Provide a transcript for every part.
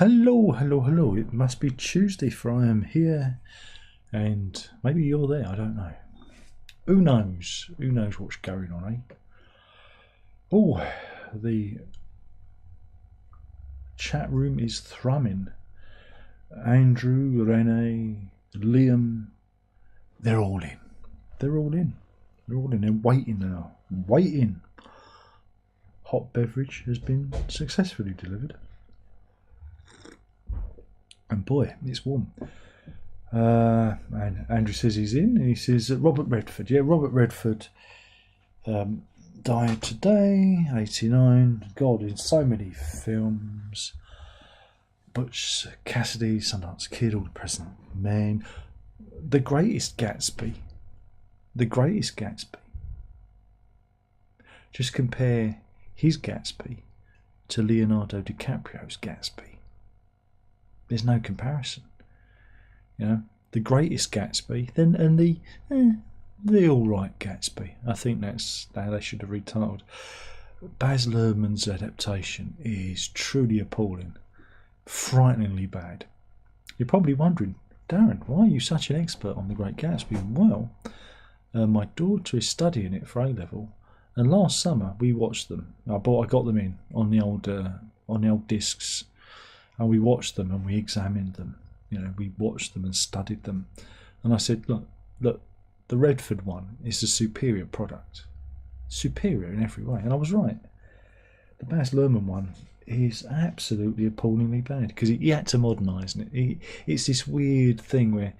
Hello, hello, hello. It must be Tuesday, for I am here, and maybe you're there, I don't know. Who knows? Who knows what's going on, eh? Oh, the chat room is thrumming. Andrew, Renee, Liam, they're all in. They're all in. They're all in. They're waiting now. Waiting. Hot beverage has been successfully delivered. And boy, it's warm. And Andrew says he's in, and he says Robert Redford. Yeah, Robert Redford died today, 89. God, in so many films. Butch Cassidy, Sundance Kid, All the Present Men, The Greatest Gatsby. The Greatest Gatsby. Just compare his Gatsby to Leonardo DiCaprio's Gatsby. There's no comparison. You know, The Greatest Gatsby, then and the all right Gatsby. I think that's how they should have retitled. Baz Luhrmann's adaptation is truly appalling, frighteningly bad. You're probably wondering, Darren, why are you such an expert on The Great Gatsby? Well, my daughter is studying it for A level, and last summer we watched them. I got them in on the old discs. And we watched them and we examined them. You know, we watched them and studied them. And I said, look, the Redford one is a superior product. Superior in every way. And I was right. The Baz Luhrmann one is absolutely appallingly bad because he had to modernise it. It's this weird thing where,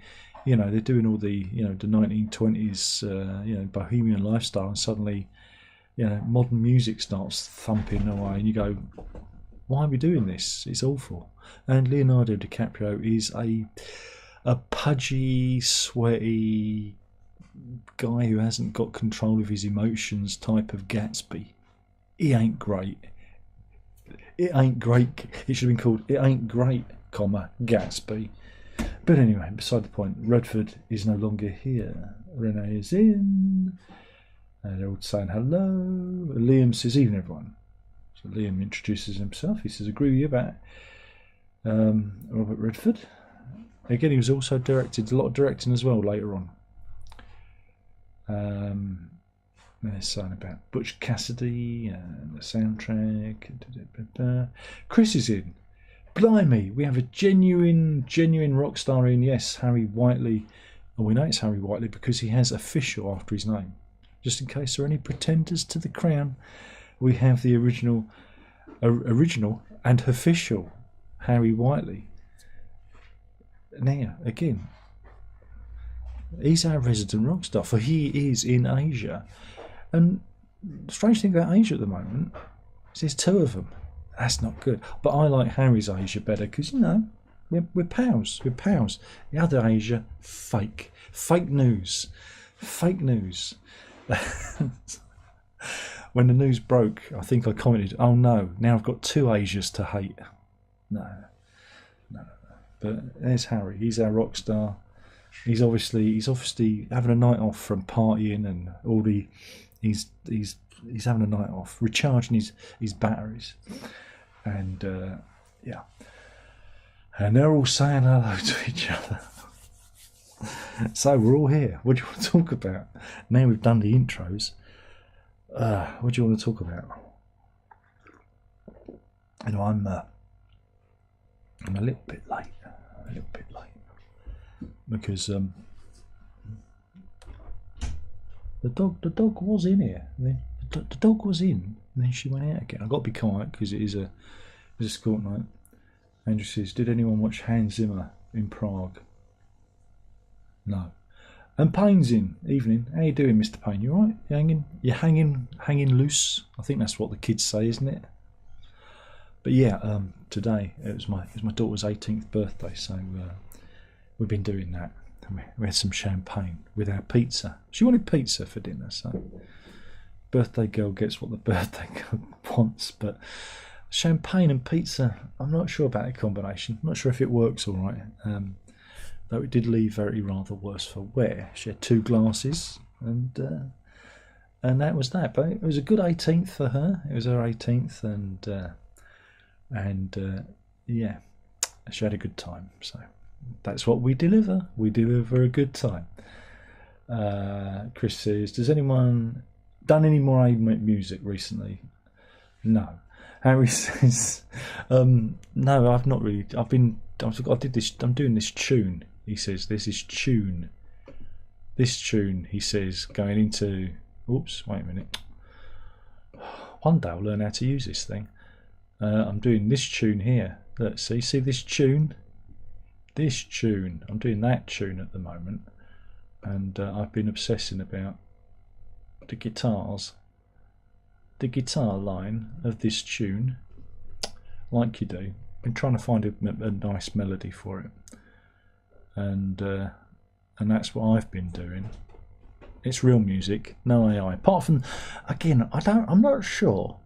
you know, they're doing all the 1920s, bohemian lifestyle, and suddenly, you know, modern music starts thumping away, and you go, why are we doing this? It's awful. And Leonardo DiCaprio is a pudgy, sweaty guy who hasn't got control of his emotions type of Gatsby. He ain't great. It ain't great. It should have been called It Ain't Great, Gatsby. But anyway, beside the point, Redford is no longer here. Renee is in. They're all saying hello. Liam says, evening everyone. So Liam introduces himself. He says, agree with you about Robert Redford. Again, he was also directed, a lot of directing as well later on. They're saying about Butch Cassidy and the soundtrack. Chris is in. Blimey, we have a genuine rock star in. Yes, Harry Whiteley. And we know it's Harry Whiteley because he has official after his name. Just in case there are any pretenders to the crown, we have the original and official Harry Whiteley. Now, again, he's our resident rock star, for he is in Asia. And the strange thing about Asia at the moment is there's two of them. That's not good. But I like Harry's Asia better because, you know, we're pals. We're pals. The other Asia, fake. Fake news. Fake news. When the news broke, I think I commented, oh no, now I've got two Asias to hate. No. But there's Harry. He's our rock star. He's obviously having a night off from partying and all the. He's having a night off, recharging his batteries, and yeah. And they're all saying hello to each other. So we're all here. What do you want to talk about? Now we've done the intros. What do you want to talk about? You know, I'm a little bit late. Because the dog was in here. The dog was in, and then she went out again. I've got to be quiet because it is a sport night. Andrew says, did anyone watch Hans Zimmer in Prague? No. And Payne's in. Evening. How you doing, Mr. Payne? You alright? You're hanging loose? I think that's what the kids say, isn't it? But yeah, today it was my daughter's 18th birthday, so we've been doing that. We had some champagne with our pizza. She wanted pizza for dinner, so birthday girl gets what the birthday girl wants. But champagne and pizza, I'm not sure about the combination. I'm not sure if it works all right. Though it did leave very rather worse for wear. She had 2 glasses, and that was that. But it was a good 18th for her. It was her 18th, and yeah, she had a good time. So that's what we deliver. We deliver a good time. Chris says, does anyone done any more music recently? No. Harry says, no, I've not really. I did this. I'm doing this tune. He says, this is tune. This tune, he says, going into. Oops, wait a minute. One day I'll learn how to use this thing. I'm doing this tune here. Let's see this tune? This tune. I'm doing that tune at the moment. And I've been obsessing about the guitars. The guitar line of this tune, like you do. Been trying to find a nice melody for it. And that's what I've been doing. It's real music, no AI. Apart from, again, I'm not sure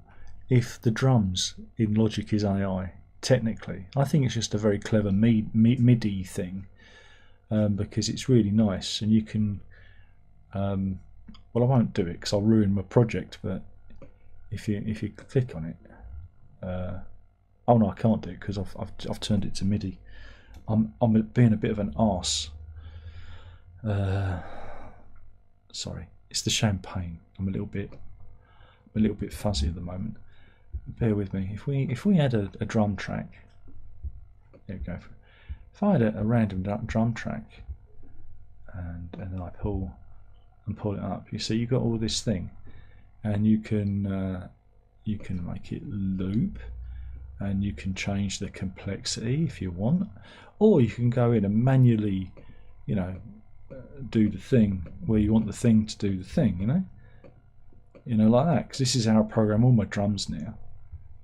if the drums in Logic is AI. Technically, I think it's just a very clever MIDI thing, because it's really nice, and you can. Well, I won't do it because I'll ruin my project. But if you click on it, oh no, I can't do it because I've turned it to MIDI. I'm being a bit of an arse. Sorry, it's the champagne. I'm a little bit fuzzy at the moment. Bear with me. If we had a drum track, there we go. If I had a random drum track, and then I pull it up, you see you've got all this thing, and you can make it loop, and you can change the complexity if you want, or you can go in and manually, do the thing where you want the thing to do the thing, like that. Because this is how I program all my drums now,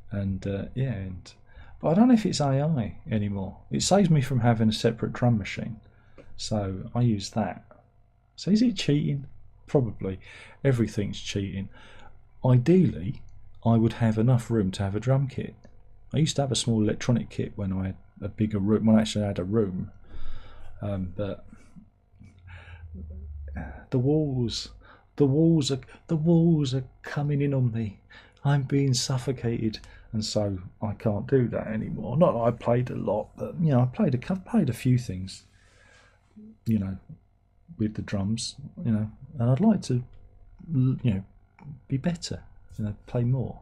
and but I don't know if it's AI anymore. It saves me from having a separate drum machine, so I use that. So is it cheating? Probably. Everything's cheating. Ideally, I would have enough room to have a drum kit. I used to have a small electronic kit when I had a bigger room. When I actually had a room, but the walls are coming in on me. I'm being suffocated, and so I can't do that anymore. Not that I played a lot, but I played a few things, with the drums, and I'd like to, be better, play more.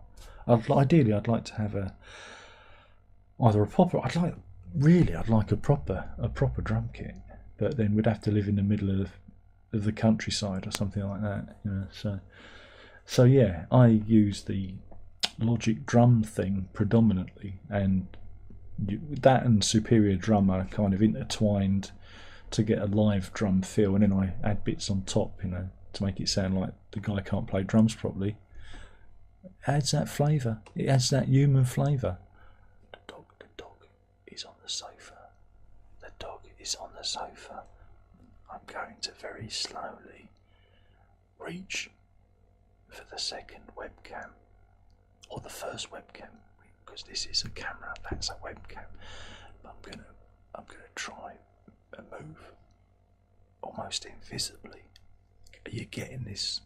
Ideally, I'd like to have either a proper. I'd like a proper drum kit, but then we'd have to live in the middle of the countryside or something like that. So yeah, I use the Logic drum thing predominantly, and that and Superior Drum are kind of intertwined to get a live drum feel, and then I add bits on top, to make it sound like the guy can't play drums properly. It adds that flavour. It adds that human flavour. The dog is on the sofa. The dog is on the sofa. I'm going to very slowly reach for the second webcam, or the first webcam, because this is a camera, that's a webcam. I'm gonna try and move almost invisibly. Are you getting this?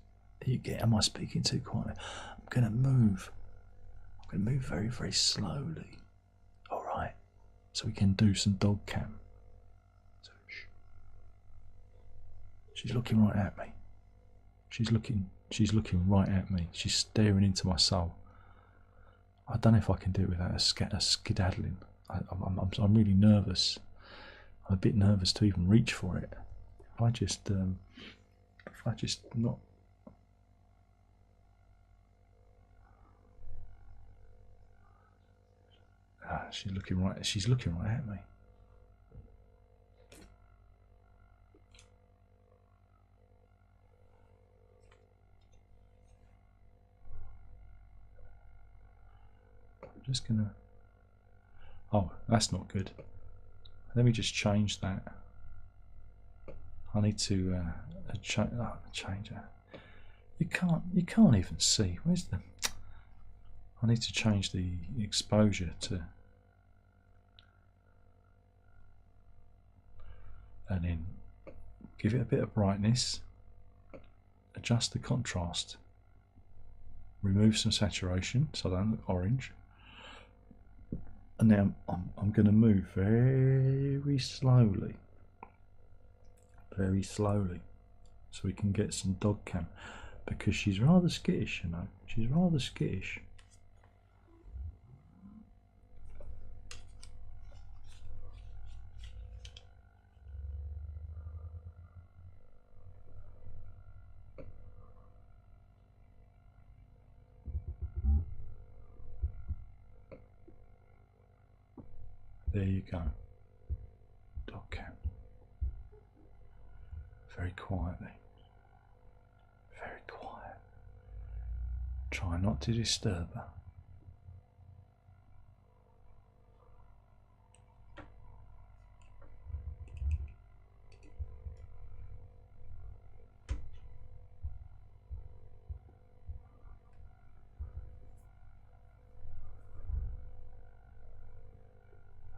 Am I speaking too quietly? I'm gonna move very, very slowly. Alright. So we can do some dog cam. So, she's looking right at me. She's looking right at me. She's staring into my soul. I don't know if I can do it without a skedaddling. I'm really nervous. I'm a bit nervous to even reach for it. If I just not. She's looking right at me. I'm just gonna. Oh, that's not good. Let me just change that. I need to change that. You can't even see. Where's the? I need to change the exposure to. And then give it a bit of brightness, adjust the contrast, remove some saturation so I don't look orange, And now I'm going to move very slowly, so we can get some dog cam, because she's rather skittish, you know. She's rather skittish. There you go. Dog cam. Very quietly. Very quiet. Try not to disturb her.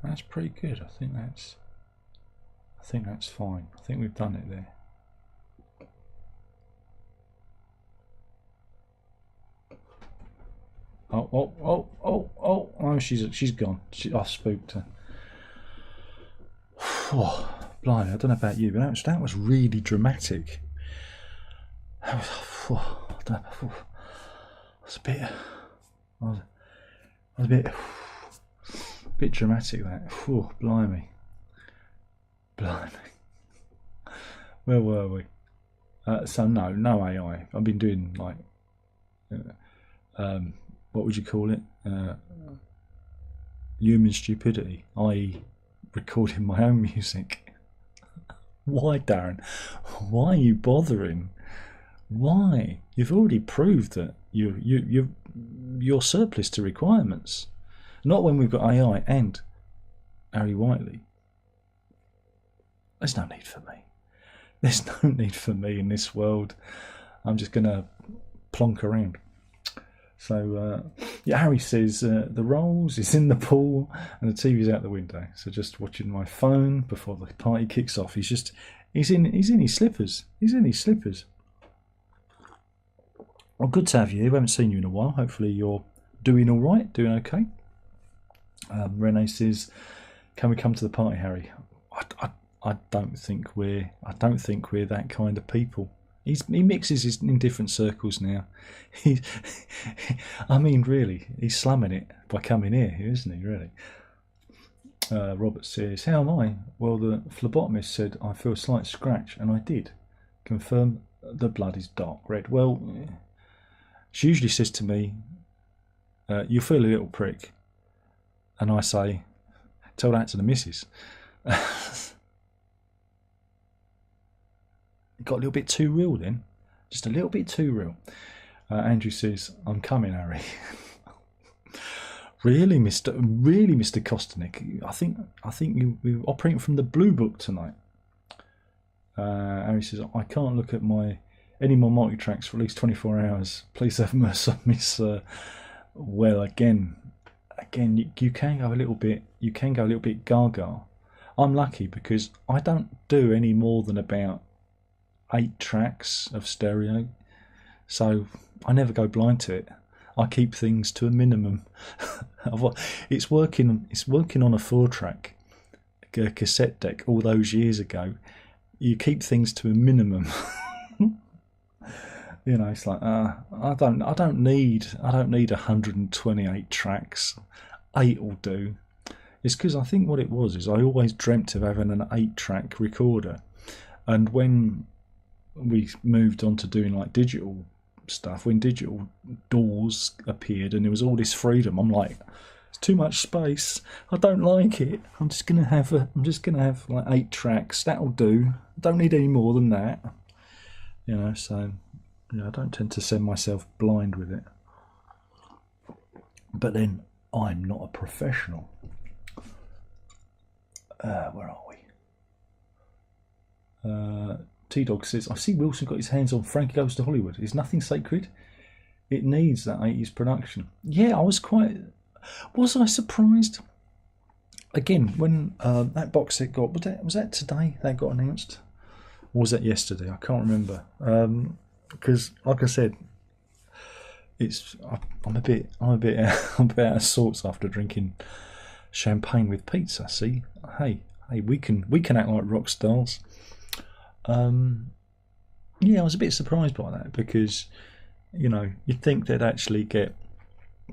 That's pretty good. I think that's fine. I think we've done it there. Oh, she's gone. I've spooked her. Oh, blimey, I don't know about you, but that was really dramatic. That was, I was a bit dramatic, that. Oh, blimey. Where were we? So no AI. I've been doing like what would you call it? Human stupidity, i.e. recording my own music. Why, Darren? Why are you bothering? Why? You've already proved that you're surplus to requirements. Not when we've got AI and Harry Whiteley. There's no need for me. There's no need for me in this world. I'm just going to plonk around. So, yeah, Harry says the rolls is in the pool and the TV's out the window. So just watching my phone before the party kicks off. He's in his slippers. He's in his slippers. Well, good to have you. We haven't seen you in a while. Hopefully you're doing all right, doing okay. Renee says, "Can we come to the party, Harry?" I don't think we're that kind of people. He mixes in different circles now. I mean, really, he's slumming it by coming here, isn't he? Really. Robert says, "How am I?" Well, the phlebotomist said I feel a slight scratch, and I did. Confirm the blood is dark red. Well, she usually says to me, "You feel a little prick," and I say, "Tell that to the missus." It got a little bit too real then. Just a little bit too real. Andrew says, "I'm coming, Harry." Really, Mr. Kostanik. I think we're operating from the blue book tonight. Harry says, "I can't look at any more multi-tracks for at least 24 hours. Please have mercy on me, sir." Well, again, you can go a little bit. You can go a little bit gaga. I'm lucky because I don't do any more than about 8 tracks of stereo, so I never go blind to it. I keep things to a minimum. It's working on a 4-track cassette deck all those years ago. You keep things to a minimum. You know, it's like I don't need 128 tracks. 8 will do. It's because I think what it was is I always dreamt of having an 8-track recorder, and when we moved on to doing like digital stuff, when digital DAWs appeared and there was all this freedom, I'm like, it's too much space. I don't like it. I'm just gonna have like 8 tracks. That'll do. I don't need any more than that. You know, so I don't tend to send myself blind with it. But then I'm not a professional. Where are we? T-Dog says, "I see Wilson got his hands on Frankie Goes to Hollywood. Is nothing sacred? It needs that 80s production." Yeah, was I surprised? Again, when that box set was that today that got announced? Or was that yesterday? I can't remember. Because, like I said, I'm a bit out of sorts after drinking champagne with pizza. See, hey, we can act like rock stars. Yeah, I was a bit surprised by that because, you know, you'd think they'd actually get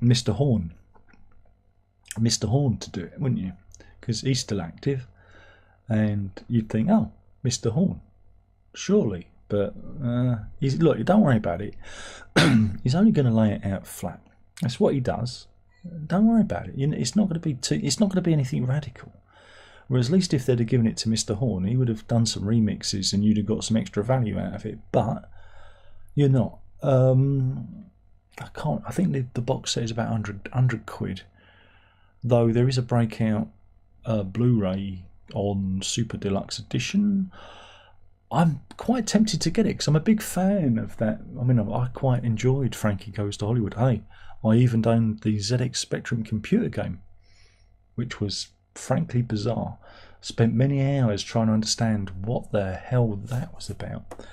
Mr. Horn to do it, wouldn't you? Because he's still active, and you'd think, oh, Mr. Horn, surely. But look, don't worry about it. He's only going to lay it out flat. That's what he does. Don't worry about it. It's not going to be anything radical. Whereas at least if they'd have given it to Mr. Horn, he would have done some remixes and you'd have got some extra value out of it. But you're not. I can't. I think the box set is about 100 quid. Though there is a breakout Blu-ray on Super Deluxe Edition. I'm quite tempted to get it because I'm a big fan of that. I mean, I quite enjoyed Frankie Goes to Hollywood. Hey, I even owned the ZX Spectrum computer game, which was frankly bizarre. Spent many hours trying to understand what the hell that was about.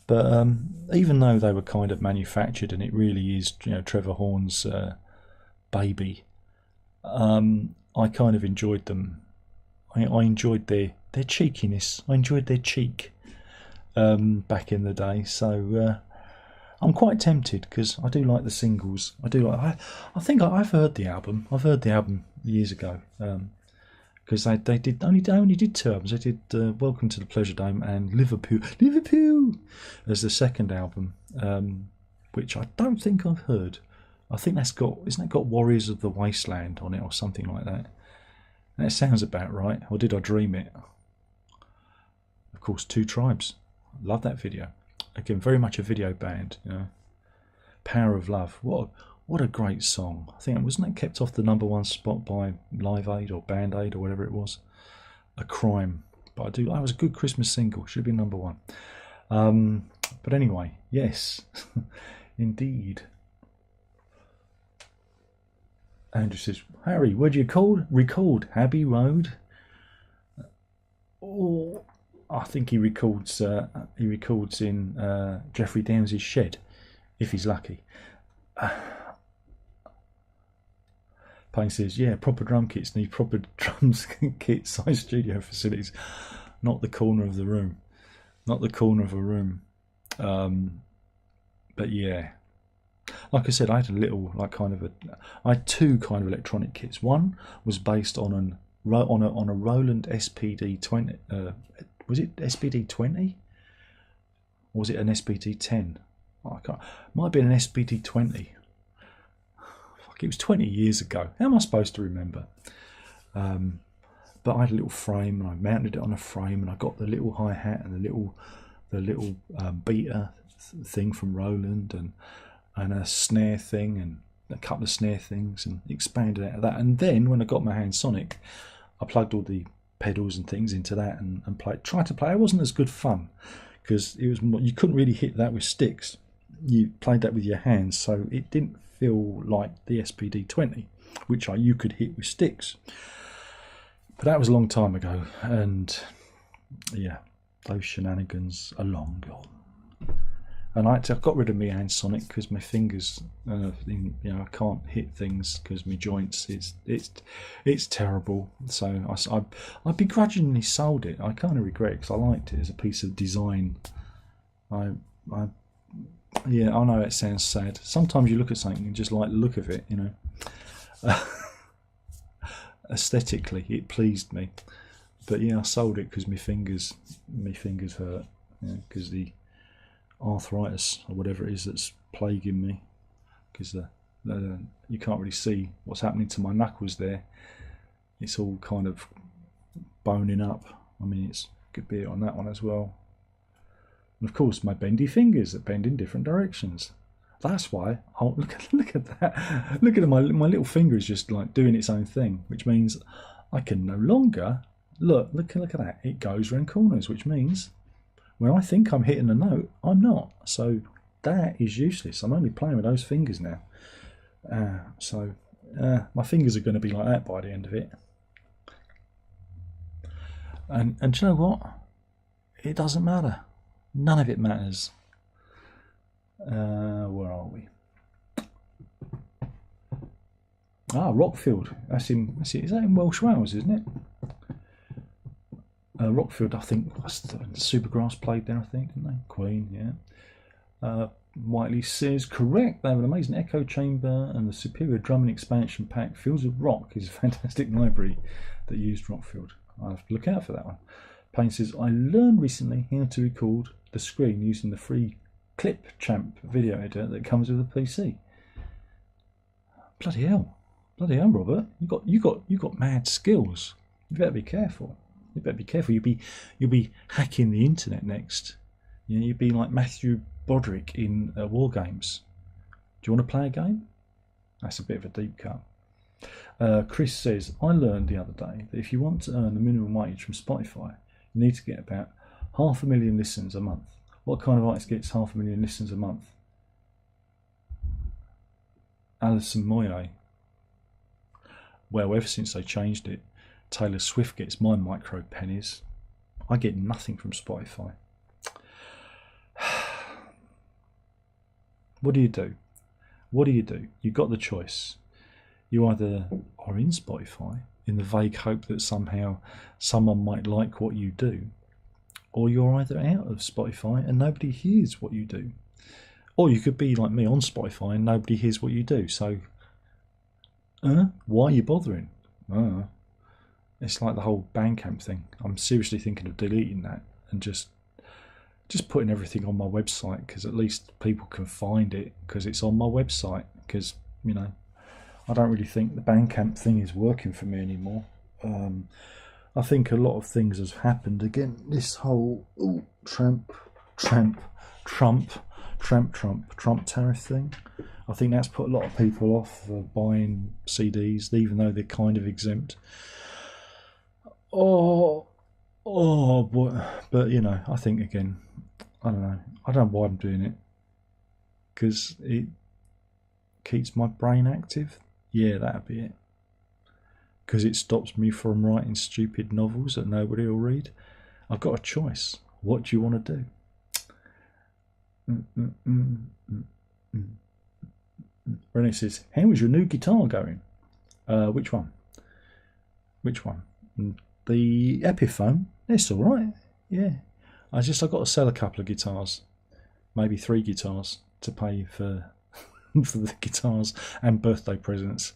But even though they were kind of manufactured and it really is, you know, Trevor Horn's baby, I kind of enjoyed them. I enjoyed their cheekiness. I enjoyed their cheek back in the day. So I'm quite tempted because I do like the singles. I think I've heard the album. I've heard the album years ago because they only did 2 albums. They did Welcome to the Pleasure Dome and Liverpool as the second album, which I don't think I've heard. I think isn't that got Warriors of the Wasteland on it or something like that? That sounds about right. Or did I dream it? Of course, Two Tribes. Love that video. Again, very much a video band. You know, Power of Love. What a great song. I think wasn't that kept off the #1 spot by Live Aid or Band Aid or whatever it was. A crime. But that was a good Christmas single. Should be #1. But anyway, yes, indeed. Andrew says, Harry, where'd you record Abbey Road? Oh, I think he records in Jeffrey Downes' shed, if he's lucky. Payne says, yeah, proper drum kits need proper drums kit size studio facilities, not the corner of the room. Not the corner of a room. But yeah. Like I said, I had I had 2 kind of electronic kits. One was based on a Roland SPD 20. Was it SPD 20? Or was it an SPD 10? I can't. Might have been an SPD 20. Fuck, it was 20 years ago. How am I supposed to remember? But I had a little frame and I mounted it on a frame and I got the little hi-hat and the little beater thing from Roland and a snare thing and a couple of snare things and expanded out of that. And then when I got my hand Sonic, I plugged all the pedals and things into that and tried to play. It wasn't as good fun because you couldn't really hit that with sticks. You played that with your hands, so it didn't feel like the SPD 20, which you could hit with sticks. But that was a long time ago, and yeah, those shenanigans are long gone. And I got rid of my hand Sonic because my fingers, I can't hit things because my joints. It's terrible. So I begrudgingly sold it. I kind of regret it because I liked it as a piece of design. I know it sounds sad. Sometimes you look at something and just like the look of it, you know. Aesthetically, it pleased me. But yeah, I sold it because my fingers hurt. Because the arthritis or whatever it is that's plaguing me, because you can't really see what's happening to my knuckles there. It's all kind of boning up. I mean, it's a good bit on that one as well. And of course, my bendy fingers that bend in different directions. That's why. Oh, look at that! Look at my little finger is just like doing its own thing, which means I can no longer look at that. It goes around corners, which means when I think I'm hitting a note, I'm not. So that is useless. I'm only playing with those fingers now. My fingers are going to be like that by the end of it. And do you know what? It doesn't matter. None of it matters. Where are we? Ah, Rockfield. That's in. Is that in Welsh Wales, isn't it? Rockfield, I think. Supergrass played there, I think, didn't they? Queen, yeah. Whiteley says, correct. They have an amazing echo chamber, and the superior drumming expansion pack, Fields of Rock, is a fantastic library that used Rockfield. I'll have to look out for that one. Payne says, I learned recently how to record the screen using the free Clipchamp video editor that comes with the PC. Bloody hell, Robert! You got mad skills. You better be careful. You'll be hacking the internet next. You know, you'll be like Matthew Broderick in War Games. Do you want to play a game? That's a bit of a deep cut. Chris says, I learned the other day that if you want to earn the minimum wage from Spotify, you need to get about 500,000 listens a month. What kind of artist gets 500,000 listens a month? Alison Moyet. Well, ever since they changed it, Taylor Swift gets my micro pennies. I get nothing from Spotify. What do you do? You've got the choice. You either are in Spotify in the vague hope that somehow someone might like what you do, or you're either out of Spotify and nobody hears what you do. Or you could be like me on Spotify and nobody hears what you do. So, why are you bothering? It's like the whole Bandcamp thing. I'm seriously thinking of deleting that and just putting everything on my website, because at least people can find it because it's on my website. Because, you know, I don't really think the Bandcamp thing is working for me anymore. I think a lot of things has happened again. This whole Trump tariff thing. I think that's put a lot of people off buying CDs, even though they're kind of exempt. Oh, but you know, I think again, I don't know. I don't know why I'm doing it, because it keeps my brain active. Yeah, that'd be it. Because it stops me from writing stupid novels that nobody will read. I've got a choice. What do you want to do? Renee says, how is your new guitar going? Which one? The Epiphone. It's all right. Yeah. I've got to sell a couple of guitars, maybe 3 guitars, to pay for for the guitars and birthday presents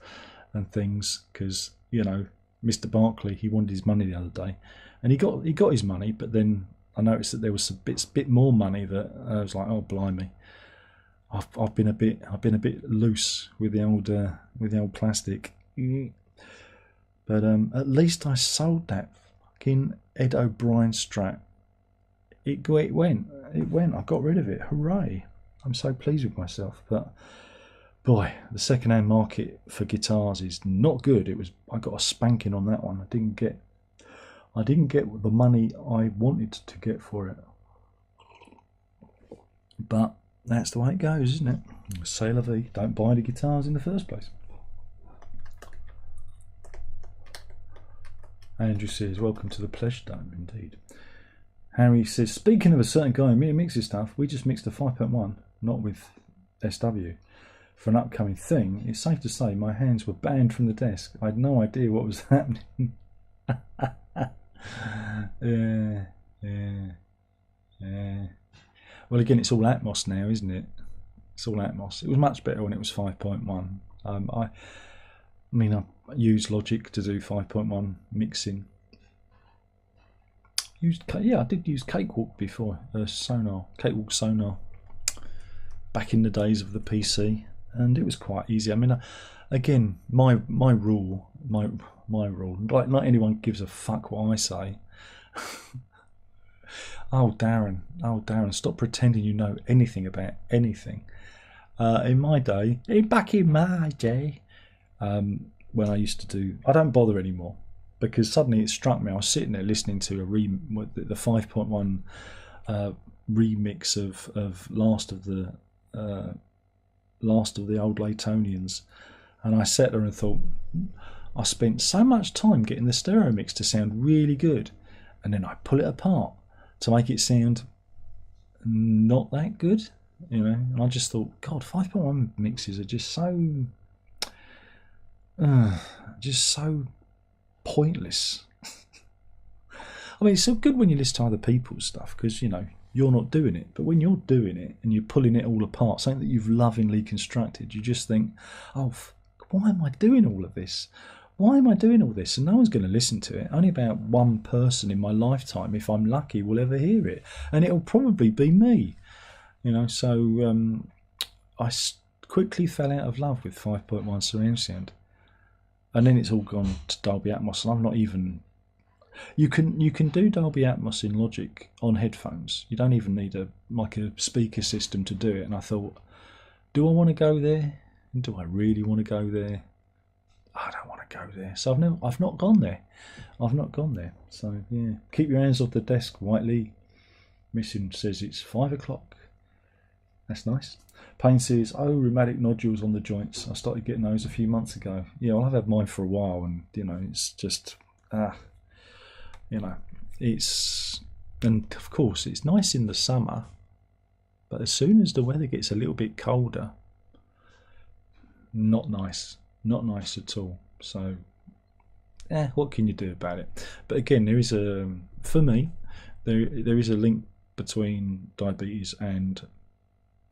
and things. Because, you know, Mr. Barkley, he wanted his money the other day, and he got his money, but then I noticed that there was a bit more money that I was like, oh blimey, I've been a bit loose with the old plastic. But at least I sold that fucking Ed O'Brien Strat. It went. I got rid of it. Hooray! I'm so pleased with myself. But boy, the second-hand market for guitars is not good. I got a spanking on that one. I didn't get the money I wanted to get for it. But that's the way it goes, isn't it? C'est la vie. Don't buy the guitars in the first place. Andrew says, welcome to the Pleasure Dome, indeed. Harry says, speaking of a certain guy in mixes stuff, we just mixed a 5.1, not with SW, for an upcoming thing. It's safe to say my hands were banned from the desk. I had no idea what was happening. Yeah. Well, again, it's all Atmos now, isn't it? It's all Atmos. It was much better when it was 5.1. I used Logic to do 5.1 mixing. I did use Cakewalk before, Cakewalk Sonar, back in the days of the PC, and it was quite easy. I mean, again, my rule, like not anyone gives a fuck what I say. Oh Darren, stop pretending you know anything about anything. Back in my day, when I used to do, I don't bother anymore, because suddenly it struck me. I was sitting there listening to the 5.1 remix of Last of the Old Laytonians, and I sat there and thought, I spent so much time getting the stereo mix to sound really good, and then I pull it apart to make it sound not that good, you know. And I just thought, God, 5.1 mixes are just so just so pointless. I mean, it's so good when you listen to other people's stuff because, you know, you're not doing it. But when you're doing it and you're pulling it all apart, something that you've lovingly constructed, you just think, oh, why am I doing all of this? Why am I doing all this? And no one's going to listen to it. Only about one person in my lifetime, if I'm lucky, will ever hear it. And it'll probably be me. You know, so I quickly fell out of love with 5.1 surround sound. And then it's all gone to Dolby Atmos. And I'm not even... You can do Dolby Atmos in Logic on headphones. You don't even need a speaker system to do it. And I thought, do I want to go there? And do I really want to go there? I don't want to go there. So I've not gone there. I've not gone there. So yeah, keep your hands off the desk, Whiteley. Missing says it's 5 o'clock. That's nice. Payne says, oh, rheumatic nodules on the joints. I started getting those a few months ago. Yeah, well, I've had mine for a while, and you know, it's just you know, it's, and of course it's nice in the summer, but as soon as the weather gets a little bit colder, not nice at all. So what can you do about it? But again, there is for me there is a link between diabetes and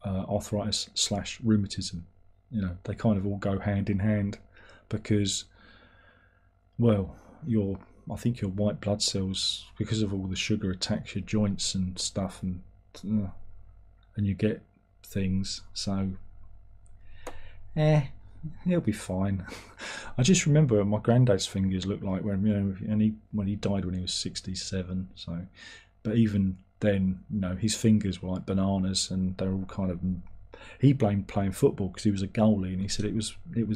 arthritis / rheumatism. You know, they kind of all go hand in hand because, well, I think your white blood cells, because of all the sugar, attacks your joints and stuff, and you get things. So, it'll be fine. I just remember my granddad's fingers looked like when, you know, and when he died when he was 67. So, but even then, you know, his fingers were like bananas, and they're all kind of. He blamed playing football because he was a goalie, and he said it was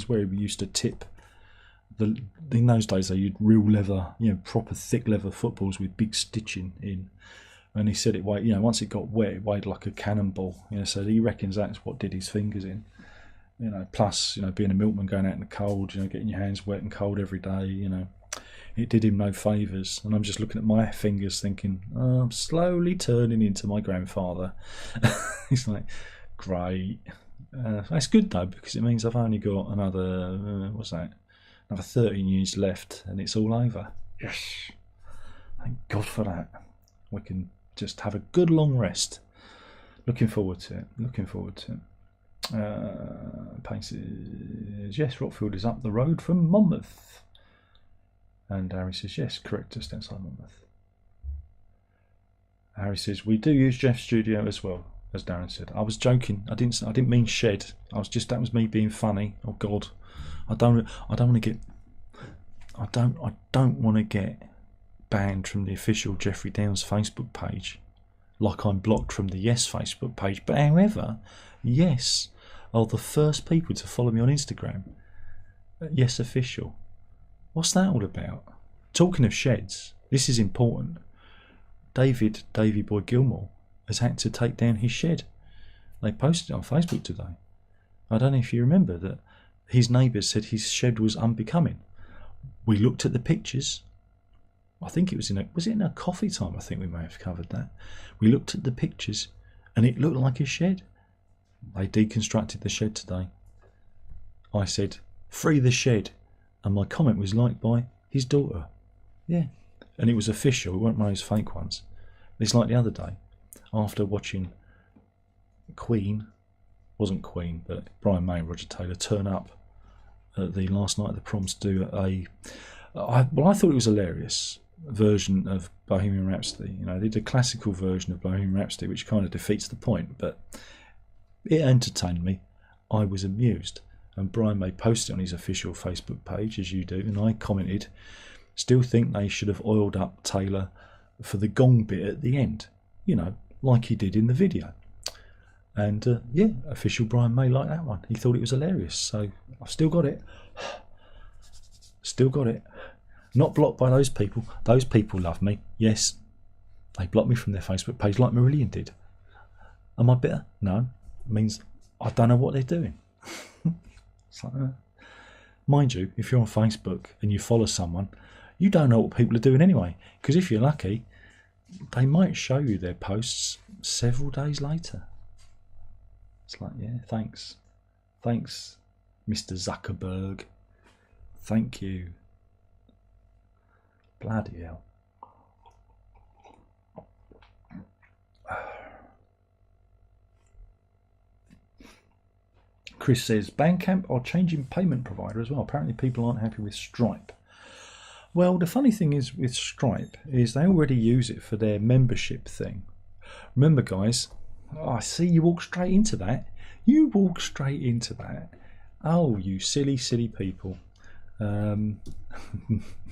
where he used to tip. In those days they used real leather, you know, proper thick leather footballs with big stitching in, and he said it weighed, you know, once it got wet, it weighed like a cannonball. You know, so he reckons that's what did his fingers in. You know, plus, you know, being a milkman, going out in the cold, you know, getting your hands wet and cold every day, you know, it did him no favours. And I'm just looking at my fingers thinking, oh, I'm slowly turning into my grandfather. He's like, great. That's good though, because it means I've only got another, another 13 years left, and it's all over. Yes, thank God for that. We can just have a good long rest. Looking forward to it. Payne says, yes, Rockfield is up the road from Monmouth. And Harry says, yes, correct, just outside Monmouth. Harry says, we do use Jeff's studio as well, as Darren said. I was joking. I didn't mean shed. That was me being funny. Oh God, I don't want to get banned from the official Jeffrey Downs Facebook page, like I'm blocked from the Yes Facebook page. But however, Yes are the first people to follow me on Instagram. Yes official. What's that all about? Talking of sheds, this is important. Davy Boy Gilmour has had to take down his shed. They posted it on Facebook today. I don't know if you remember that his neighbours said his shed was unbecoming. We looked at the pictures. I think it was in a coffee time. I think we may have covered that. We looked at the pictures, and it looked like a shed. They deconstructed the shed today. I said, free the shed, and my comment was liked by his daughter. Yeah, and it was official. It weren't one of those fake ones. It's like the other day, after watching Queen, wasn't Queen, but Brian May and Roger Taylor turn up at the last night of the proms to do I thought it was hilarious version of Bohemian Rhapsody. You know, they did a classical version of Bohemian Rhapsody, which kind of defeats the point, but it entertained me. I was amused, and Brian May posted on his official Facebook page, as you do, and I commented, still think they should have oiled up Taylor for the gong bit at the end, you know, like he did in the video. And yeah, official Brian May liked that one. He thought it was hilarious, so I've still got it. Not blocked by those people. Those people love me. Yes, they blocked me from their Facebook page like Marillion did. Am I bitter? No. It means I don't know what they're doing. It's like, mind you, if you're on Facebook and you follow someone, you don't know what people are doing anyway, because if you're lucky, they might show you their posts several days later. It's like, yeah, thanks, Mr. Zuckerberg. Thank you. Bloody hell. Chris says, Bandcamp are changing payment provider as well. Apparently people aren't happy with Stripe. Well, the funny thing is with Stripe is they already use it for their membership thing. Remember, guys, I see you walk straight into that. You walk straight into that. Oh, you silly, silly people. Now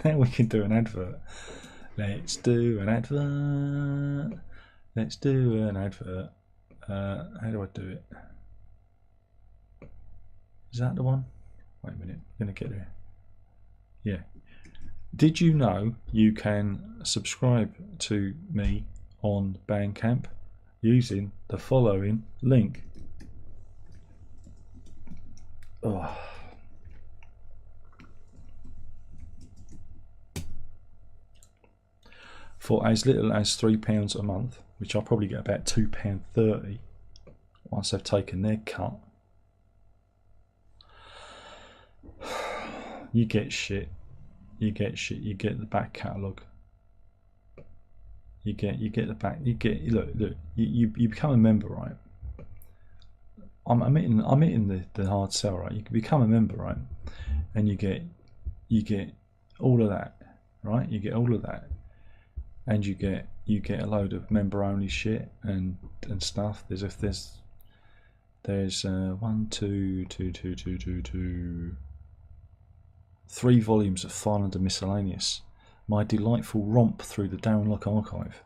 we can do an advert. Let's do an advert. Let's do an advert. How do I do it? Is that the one? Wait a minute, I'm going to get there. Yeah. Did you know you can subscribe to me on Bandcamp using the following link? Oh. For as little as £3 a month, which I'll probably get about £2.30 once I've taken their cut. You get shit. You get shit. You get the back catalogue. You get the back. You get look. You become a member, right? I'm hitting the hard sell, right? You can become a member, right? And you get all of that, right? You get all of that, and you get a load of member only shit and stuff. There's 3 volumes of File Under Miscellaneous, my delightful romp through the Downlock archive.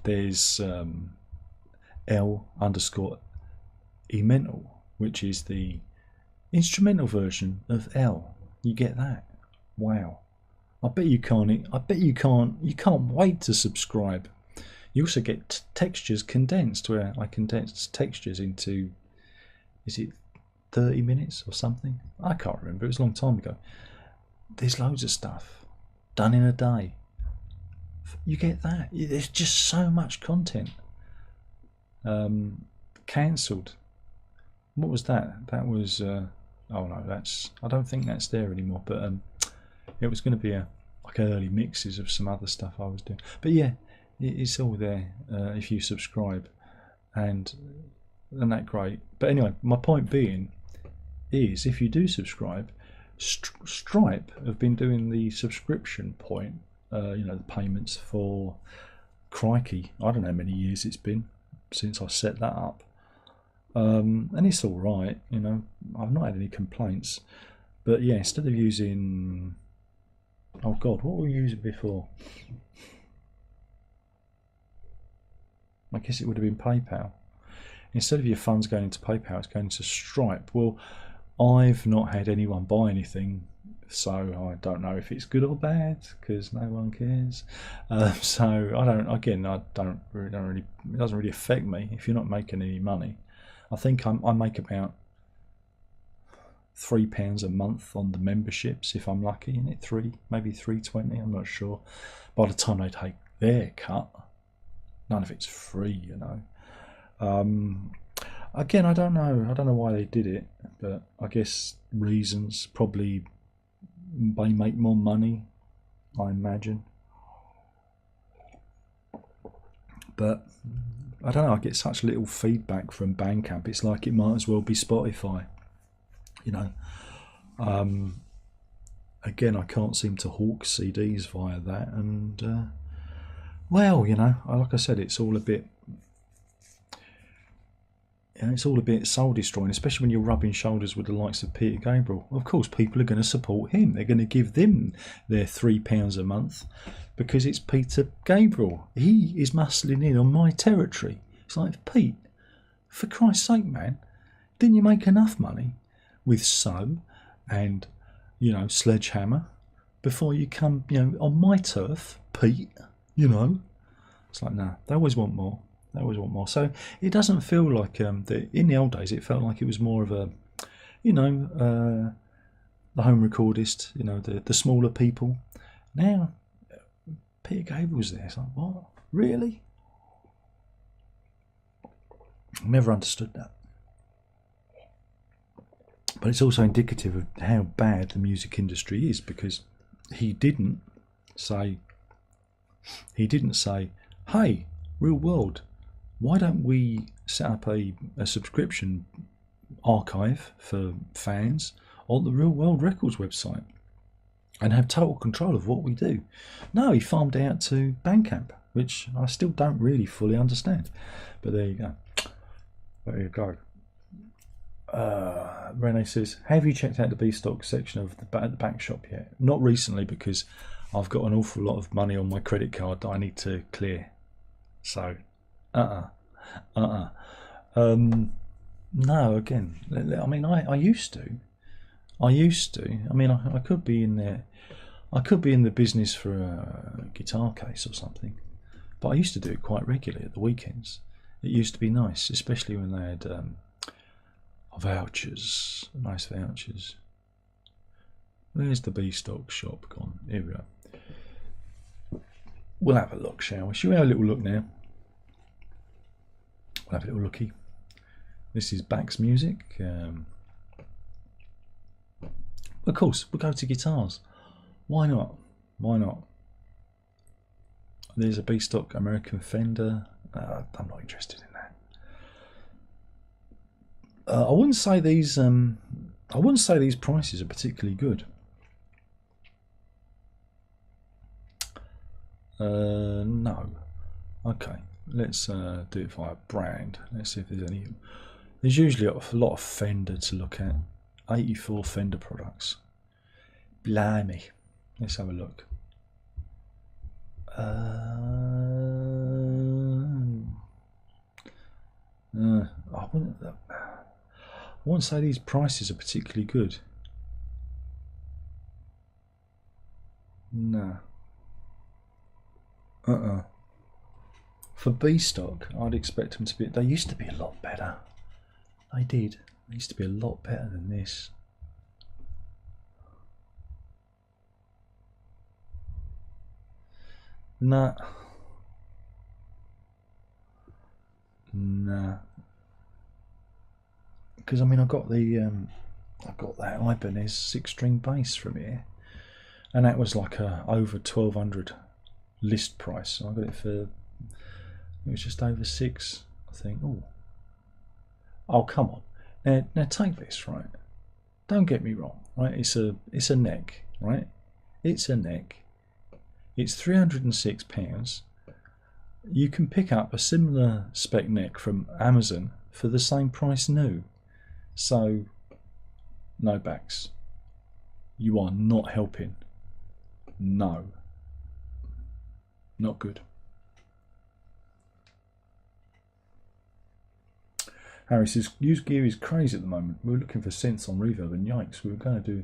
There's L_Emental, which is the instrumental version of L. You get that. Wow. I bet you can't. You can't wait to subscribe. You also get textures condensed, where I condense textures into, is it 30 minutes or something? I can't remember. It was a long time ago. There's loads of stuff done in a day. You get that. There's just so much content. Cancelled. What was that? That was oh no, that's, I don't think that's there anymore. But it was going to be like early mixes of some other stuff I was doing. But yeah, it's all there if you subscribe, and isn't that great? But anyway, my point being is, if you do subscribe, Stripe have been doing the subscription point, the payments for, crikey, I don't know how many years it's been since I set that up, and it's all right. I've not had any complaints. But yeah, instead of using, oh god, what were we using before? I guess it would have been PayPal. Instead of your funds going into PayPal, it's going to Stripe. Well, I've not had anyone buy anything, so I don't know if it's good or bad, because no one cares. So I don't. Again, it doesn't really affect me if you're not making any money. I think I make about £3 a month on the memberships if I'm lucky, in it maybe £3.20. I'm not sure. By the time they take their cut, none of it's free, Again, I don't know why they did it, but I guess reasons, probably they make more money, I imagine. But I don't know, I get such little feedback from Bandcamp. It's like it might as well be Spotify, Again, I can't seem to hawk CDs via that, and well, like I said, it's all a bit soul destroying, especially when you're rubbing shoulders with the likes of Peter Gabriel. Of course, people are going to support him. They're going to give them their £3 a month because it's Peter Gabriel. He is muscling in on my territory. It's like, Pete, for Christ's sake, man, didn't you make enough money with So and Sledgehammer before you come on my turf, Pete? It's like, nah, they always want more. So it doesn't feel like in the old days it felt like it was more of a the home recordist, the smaller people. Now Peter Gabriel's there. It's like, what, really? I never understood that. But it's also indicative of how bad the music industry is, because he didn't say, hey, Real World, why don't we set up a subscription archive for fans on the Real World Records website and have total control of what we do? No, he farmed it out to Bandcamp, which I still don't really fully understand. But there you go. There you go. Rene says, have you checked out the B-Stock section of the back shop yet? Not recently, because I've got an awful lot of money on my credit card that I need to clear. So, no, again, I mean, I used to. I mean, I could be in there. I could be in the business for a guitar case or something, but I used to do it quite regularly at the weekends. It used to be nice, especially when they had vouchers, nice vouchers. Where's the B-Stock shop gone? Here we go. We'll have a look, shall we? Shall we have a little look now? We'll have a little looky. This is Bax Music. Of course, we'll go to guitars. Why not? Why not? There's a B-Stock American Fender. I'm not interested in that. I wouldn't say these prices are particularly good. No. Okay, let's do it via brand. Let's see if there's any. There's usually a lot of Fender to look at. 84 Fender products. Blimey. Let's have a look. I wouldn't say these prices are particularly good. No. For B-Stock, I'd expect them to be. They used to be a lot better. They did. They used to be a lot better than this. Nah. Because I mean, I got that Ibanez 6-string bass from here, and that was like over 1,200 list price. I got it for, it was just over 6, I think. Oh, come on. Now take this, right? Don't get me wrong, right? It's a neck, right? It's a neck. It's £306. You can pick up a similar spec neck from Amazon for the same price new. So, no backs. You are not helping. No. Not good. Harry says, used gear is crazy at the moment. We were looking for synths on Reverb, and yikes, we were going to do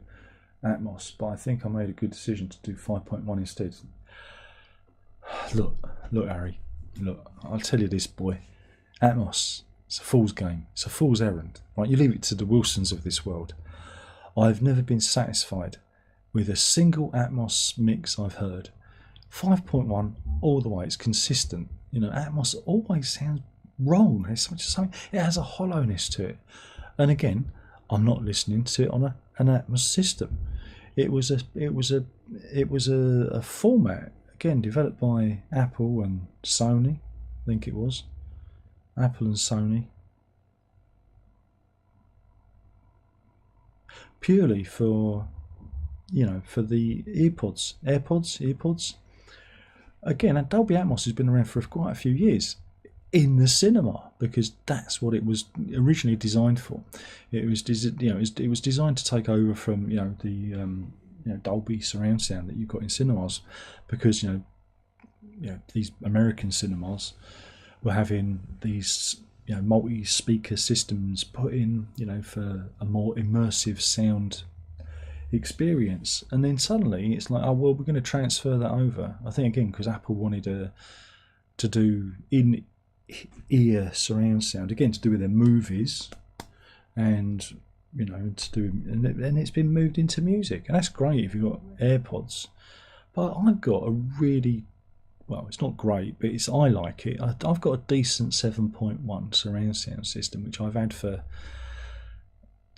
Atmos, but I think I made a good decision to do 5.1 instead. Look, Harry. Look, I'll tell you this, boy. Atmos, it's a fool's game. It's a fool's errand. Right, you leave it to the Wilsons of this world. I've never been satisfied with a single Atmos mix I've heard. 5.1 all the way. It's consistent. You know, Atmos always sounds wrong. There's something. It has a hollowness to it. And again, I'm not listening to it on an Atmos system. It was a format, again, developed by Apple and Sony. I think it was Apple and Sony, purely for, you know, for the AirPods. Again, Dolby Atmos has been around for quite a few years in the cinema, because that's what it was originally designed for. It was, it was designed to take over from, the Dolby surround sound that you've got in cinemas, because these American cinemas were having these multi-speaker systems put in, for a more immersive sound experience. And then suddenly it's like, oh well, we're going to transfer that over. I think again because Apple wanted to do in-ear surround sound, again to do with their movies, and to do, and it's been moved into music, and that's great if you've got AirPods. But I've got a really, well, it's not great, but I like it. I've got a decent 7.1 surround sound system, which I've had for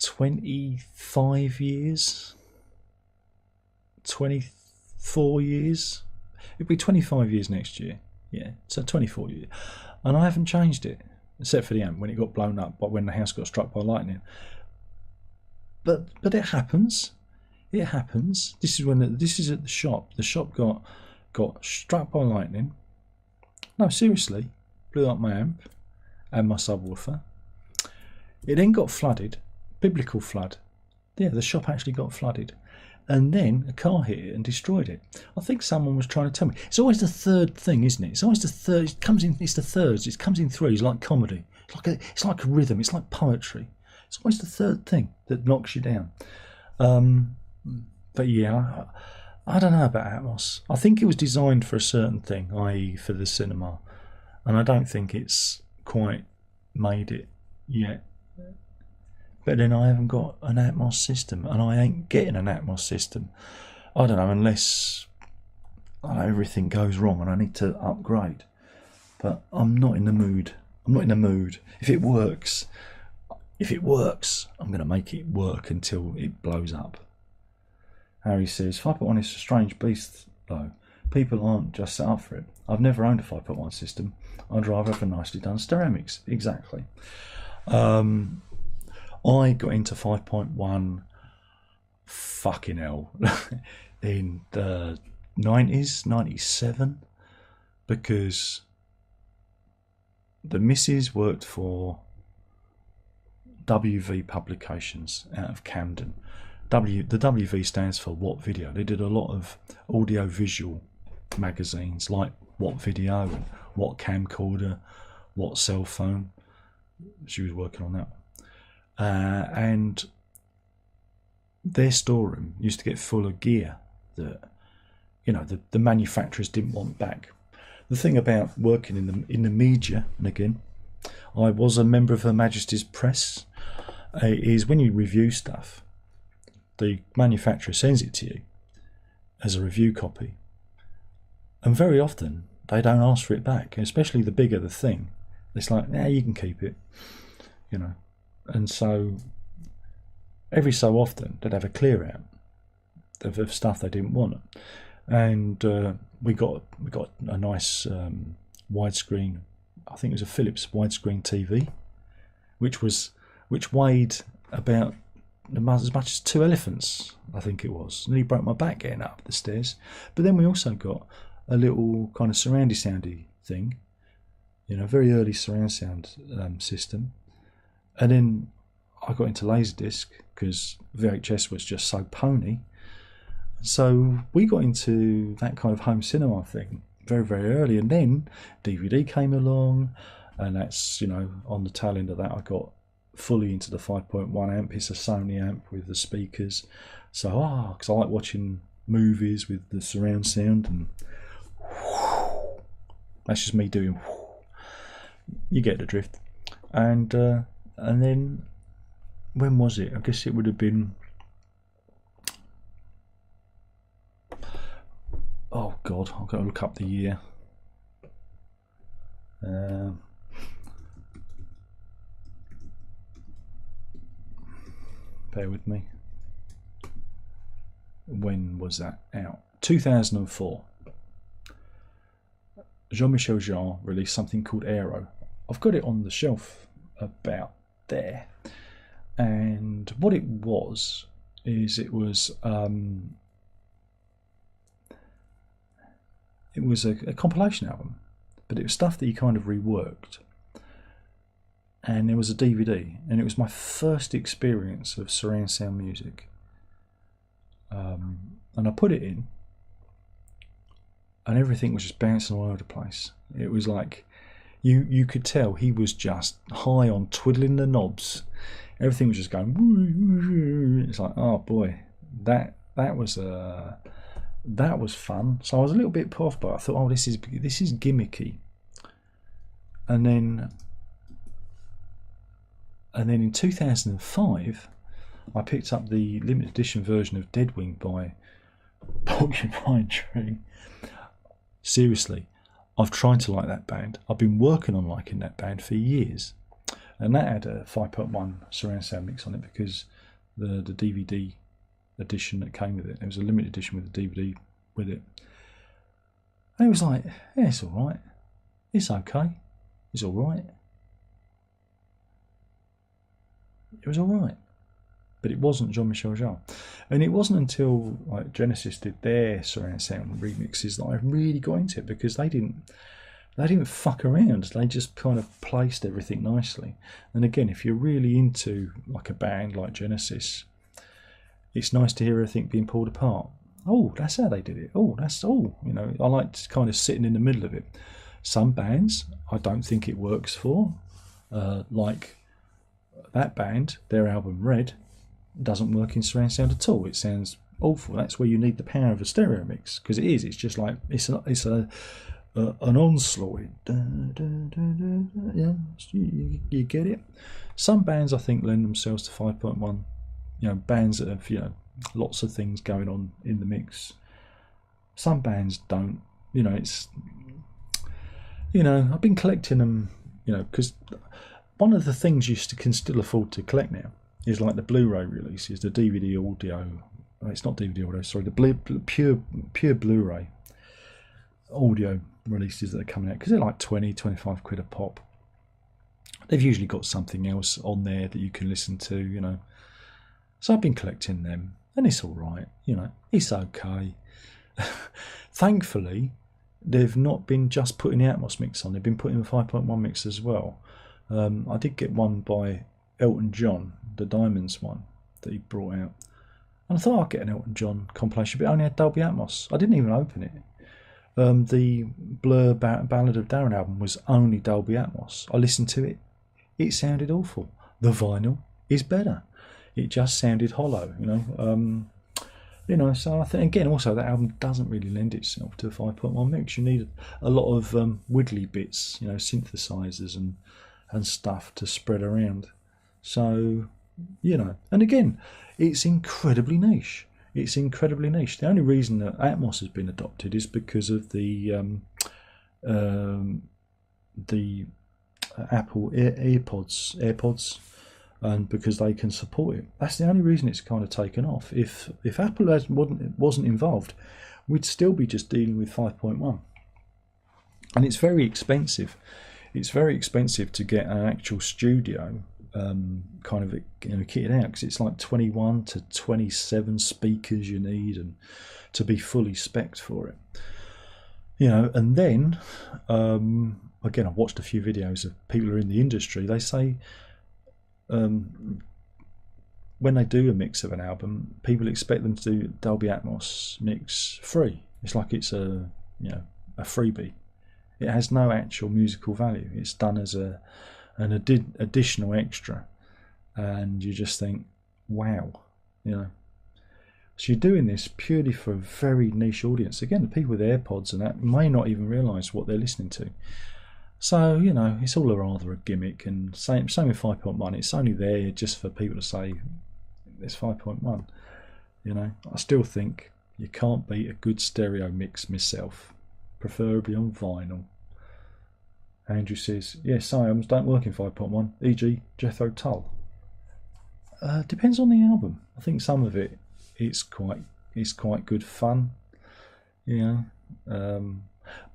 25 years, 24 years. It'll be 25 years next year. Yeah, so 24 years. And I haven't changed it, except for the amp when it got blown up, but when the house got struck by lightning. But it happens. It happens. This is at the shop. The shop got struck by lightning. No, seriously, blew up my amp and my subwoofer. It then got flooded, biblical flood. Yeah, the shop actually got flooded. And then a car hit it and destroyed it. I think someone was trying to tell me. It's always the third thing, isn't it? It's always the third. It comes in. It's the thirds. It comes in threes, like comedy. It's like a rhythm. It's like poetry. It's always the third thing that knocks you down. But yeah, I don't know about Atmos. I think it was designed for a certain thing, i.e. for the cinema. And I don't think it's quite made it yet. But then I haven't got an Atmos system, and I ain't getting an Atmos system. I don't know, unless everything goes wrong and I need to upgrade. But I'm not in the mood. I'm not in the mood. If it works, I'm going to make it work until it blows up. Harry says, 5.1 is a strange beast, though. People aren't just set up for it. I've never owned a 5.1 system. I'd rather have a nicely done ceramics. Exactly. I got into 5.1 fucking hell in the 90s, 97, because the missus worked for WV Publications out of Camden. The WV stands for What Video. They did a lot of audio-visual magazines like What Video and What Camcorder, What Cell Phone. She was working on that. And their storeroom used to get full of gear that, you know, the manufacturers didn't want back. The thing about working in the media, and again, I was a member of Her Majesty's Press, is when you review stuff, the manufacturer sends it to you as a review copy, and very often they don't ask for it back, especially the bigger the thing. It's like, you can keep it, you know. And so every so often they'd have a clear out of stuff they didn't want, and we got a nice widescreen. I think it was a Philips widescreen TV, which weighed about as much as 2 elephants. I think it was. Nearly broke my back getting up the stairs. But then we also got a little kind of surroundy soundy thing, you know, very early surround sound system. And then I got into Laserdisc because VHS was just so pony. So we got into that kind of home cinema thing very, very early. And then DVD came along, and that's, you know, on the tail end of that I got fully into the 5.1 amp. It's a Sony amp with the speakers. So, because I like watching movies with the surround sound, and that's just me doing, you get the drift. And then, when was it? I guess it would have been, oh God, I've got to look up the year. Bear with me. When was that out? 2004. Jean-Michel Jarre released something called Aero. I've got it on the shelf about there, and what it was is it was a compilation album, but it was stuff that he kind of reworked, and there was a DVD, and it was my first experience of surround sound music, and I put it in, and everything was just bouncing all over the place. It was like you could tell he was just high on twiddling the knobs. Everything was just going. It's like, oh boy, that was fun. So I was a little bit put off, but I thought, oh, this is gimmicky. And then in 2005, I picked up the limited edition version of Deadwing by Porcupine Tree. Seriously, I've tried to like that band. I've been working on liking that band for years. and that had a 5.1 surround sound mix on it because the DVD edition that came with it. It was a limited edition with the DVD with it. And it was like, yeah, it's all right. It's okay. It's all right. It was all right. But it wasn't Jean-Michel Jarre. And it wasn't until like Genesis did their surround sound remixes that I really got into it, because they didn't fuck around. They just kind of placed everything nicely. And again, if you're really into like a band like Genesis, it's nice to hear everything being pulled apart. Oh, that's how they did it. Oh, you know, I like kind of sitting in the middle of it. Some bands I don't think it works for, like that band, their album Red doesn't work in surround sound at all. It sounds awful. That's where you need the power of a stereo mix, because it is. It's just like it's an onslaught. Yeah, you get it. Some bands I think lend themselves to 5.1. You know, bands that have, you know, lots of things going on in the mix. Some bands don't. You know, it's, you know, I've been collecting them. You know, because one of the things you can still afford to collect now is like the Blu-ray releases, the DVD audio. It's not DVD audio, sorry, the pure Blu-ray audio releases that are coming out, because they're like 20-25 quid a pop. They've usually got something else on there that you can listen to, you know. So I've been collecting them, and it's all right, you know. It's okay. Thankfully, they've not been just putting the Atmos mix on. They've been putting the 5.1 mix as well. I did get one by Elton John, the Diamonds one that he brought out, and I thought I'd get an Elton John compilation, but it only had Dolby Atmos. I didn't even open it. The Blur Ballad of Darren album was only Dolby Atmos. I listened to it. It sounded awful. The vinyl is better. It just sounded hollow, you know. You know, so I think, again, also that album doesn't really lend itself to a 5.1 mix. You need a lot of wiggly bits, you know, synthesizers and stuff to spread around. So, you know, and again, it's incredibly niche. It's incredibly niche. The only reason that Atmos has been adopted is because of the Apple AirPods, and because they can support it. That's the only reason it's kind of taken off. If Apple wasn't involved, we'd still be just dealing with 5.1. And it's very expensive. It's very expensive to get an actual studio kind of, you know, kitted out, because it's like 21 to 27 speakers you need, and to be fully spec'd for it, you know. And then again, I've watched a few videos of people who are in the industry. They say when they do a mix of an album, people expect them to do Dolby Atmos mix free. It's like it's a, you know, a freebie. It has no actual musical value. It's done as an additional extra, and you just think, wow, you know. So you're doing this purely for a very niche audience. Again, the people with AirPods and that may not even realise what they're listening to. So, you know, it's all rather a gimmick. And same with 5.1. It's only there just for people to say it's 5.1. You know, I still think you can't beat a good stereo mix myself, preferably on vinyl. Andrew says, yes, Siams don't work in 5.1, e.g. Jethro Tull. Depends on the album. I think some of it is quite good fun, you know.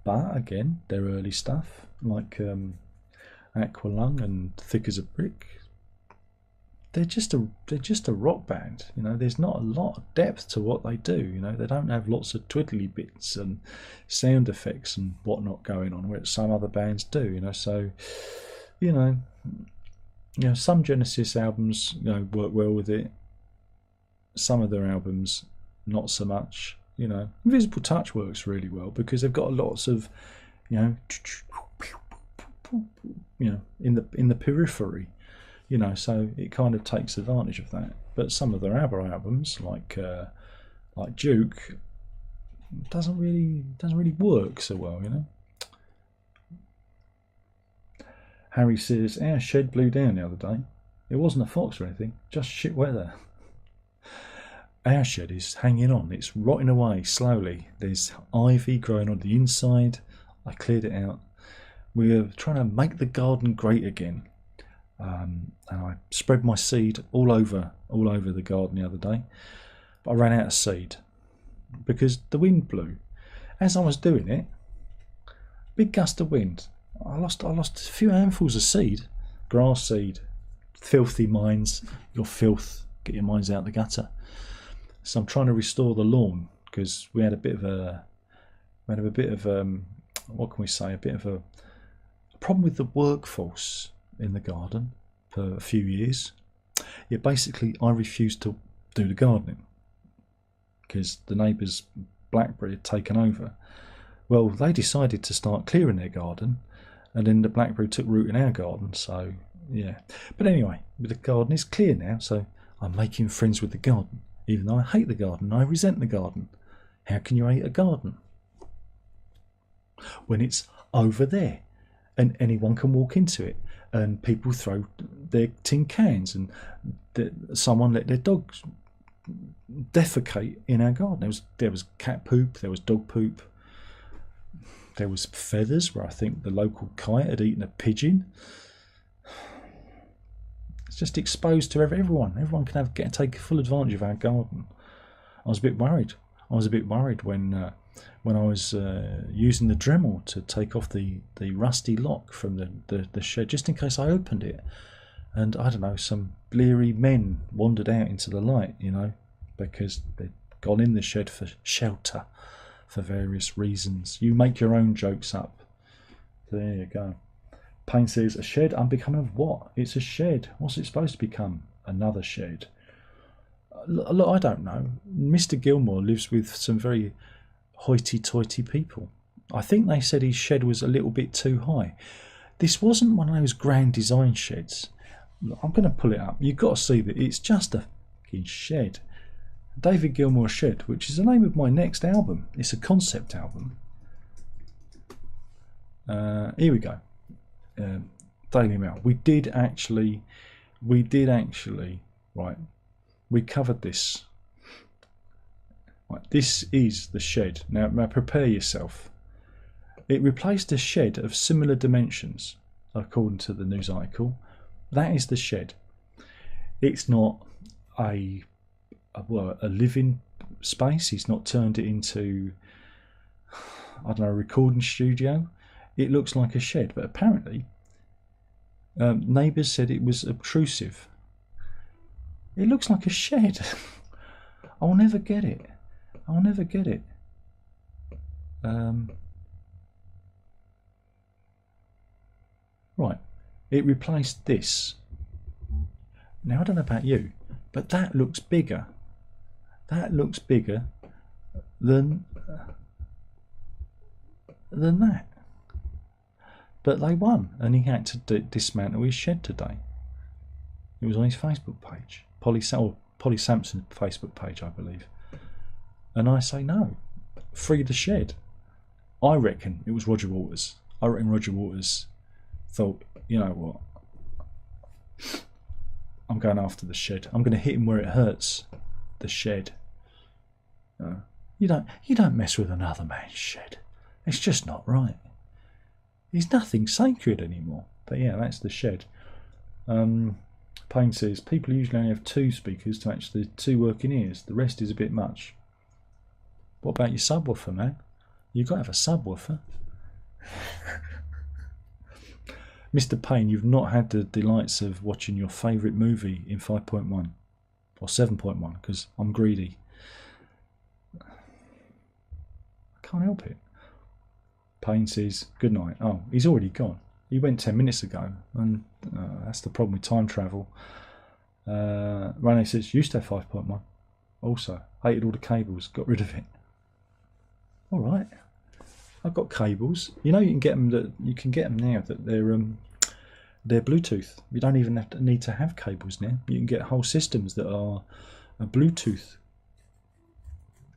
But again, they're early stuff like Aqualung and Thick as a Brick. They're just a rock band, you know. There's not a lot of depth to what they do, you know. They don't have lots of twiddly bits and sound effects and whatnot going on, which some other bands do, you know. So, you know, some Genesis albums, you know, work well with it. Some of their albums, not so much. You know, Invisible Touch works really well because they've got lots of, you know, in the periphery. You know, so it kind of takes advantage of that. But some of their other albums, like Duke, doesn't really work so well, you know. Harry says our shed blew down the other day. It wasn't a fox or anything, just shit weather. Our shed is hanging on. It's rotting away slowly. There's ivy growing on the inside. I cleared it out. We're trying to make the garden great again. and I spread my seed all over the garden the other day. But I ran out of seed because the wind blew. As I was doing it, big gust of wind. I lost a few handfuls of seed, grass seed, filthy minds. Your filth, get your minds out the gutter. So I'm trying to restore the lawn because we had a bit of what can we say? A bit of a problem with the workforce in the garden for a few years. Yeah, basically, I refused to do the gardening because the neighbours' blackberry had taken over. Well, they decided to start clearing their garden, and then the blackberry took root in our garden. So yeah, but anyway, the garden is clear now, so I'm making friends with the garden. Even though I hate the garden, I resent the garden. How can you hate a garden when it's over there and anyone can walk into it and people throw their tin cans and someone let their dogs defecate in our garden? There was cat poop, there was dog poop, there was feathers where I think the local kite had eaten a pigeon. It's just exposed to everyone. Everyone can take full advantage of our garden. I was a bit worried. When I was using the Dremel to take off the rusty lock from the shed, just in case I opened it. And I don't know, some bleary men wandered out into the light, because they'd gone in the shed for shelter for various reasons. You make your own jokes up. There you go. Payne says, a shed unbecoming of what? It's a shed. What's it supposed to become? Another shed. Look, I don't know. Mr. Gilmour lives with some very hoity-toity people. I think they said his shed was a little bit too high. This wasn't one of those grand design sheds. Look, I'm going to pull it up. You've got to see that it's just a fucking shed. David Gilmour Shed, which is the name of my next album. It's a concept album. Here we go. Daily Mail. We did actually, right, we covered this. Right, this is the shed. Now prepare yourself. It replaced a shed of similar dimensions, according to the news article. That is the shed. It's not a living space. He's not turned it into, I don't know, a recording studio. It looks like a shed, but apparently neighbours said it was obtrusive. It looks like a shed. I'll never get it. Right, it replaced this. Now I don't know about you, but that looks bigger. That looks bigger than that. But they won, and he had to dismantle his shed today. It was on his Facebook page, Polly Sampson's Facebook page, I believe. And I say no, free the shed. I reckon it was Roger Waters. I reckon Roger Waters thought, you know what, I'm going after the shed. I'm going to hit him where it hurts. The shed. You don't mess with another man's shed. It's just not right. There's nothing sacred anymore. But yeah, that's the shed. Payne says, people usually only have 2 speakers to match the 2 working ears. The rest is a bit much. What about your subwoofer, man? You've got to have a subwoofer. Mr. Payne, you've not had the delights of watching your favourite movie in 5.1 or 7.1 because I'm greedy. I can't help it. Payne says, good night. Oh, he's already gone. He went 10 minutes ago, and that's the problem with time travel. Rene says, used to have 5.1. Also, hated all the cables, got rid of it. All right, I've got cables. You know, you can get them. You can get them now that they're Bluetooth. You don't even need to have cables now. You can get whole systems that are Bluetooth,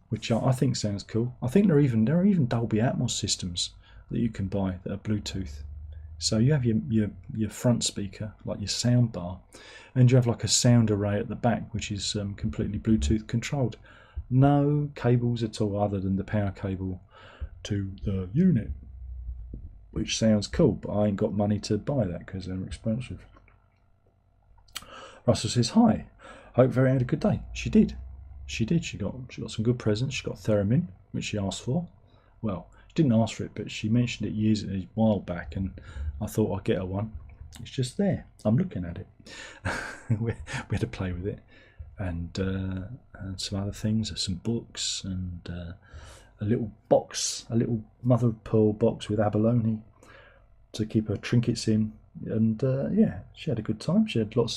which I think sounds cool. I think there are even Dolby Atmos systems that you can buy that are Bluetooth. So you have your front speaker, like your sound bar, and you have like a sound array at the back, which is completely Bluetooth controlled. No cables at all other than the power cable to the unit, which sounds cool, but I ain't got money to buy that because they're expensive. Russell says, hi, hope Vera had a good day. She did. She did. She got some good presents. She got Theremin, which she asked for. Well, she didn't ask for it, but she mentioned it a while back, and I thought I'd get her one. It's just there. I'm looking at it. we had to play with it, and some other things, some books, and a little box, a little mother of pearl box with abalone to keep her trinkets in. And yeah, she had a good time. She got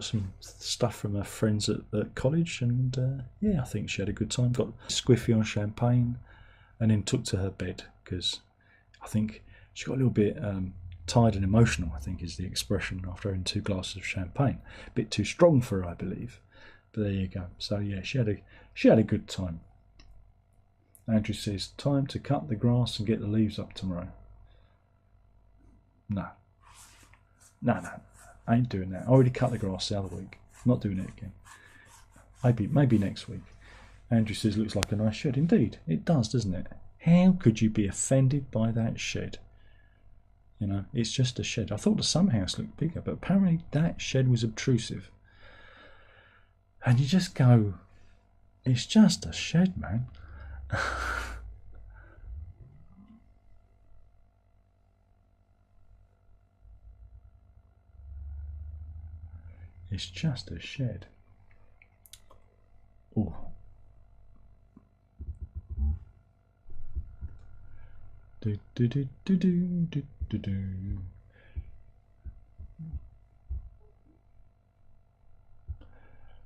some stuff from her friends at college, and yeah, I think she had a good time. Got squiffy on champagne, and then took to her bed because I think she got a little bit tired and emotional, I think is the expression, after having 2 glasses of champagne. A bit too strong for her, I believe. But there you go. So yeah, she had a good time. Andrew says, time to cut the grass and get the leaves up tomorrow. No, I ain't doing that. I already cut the grass the other week. I'm not doing it again. Maybe next week. Andrew says, looks like a nice shed. Indeed, it does, doesn't it? How could you be offended by that shed? You know, it's just a shed. I thought the Sum House looked bigger, but apparently that shed was obtrusive. And you just go, it's just a shed, man. It's just a shed. Oh. Do do do do do do do do.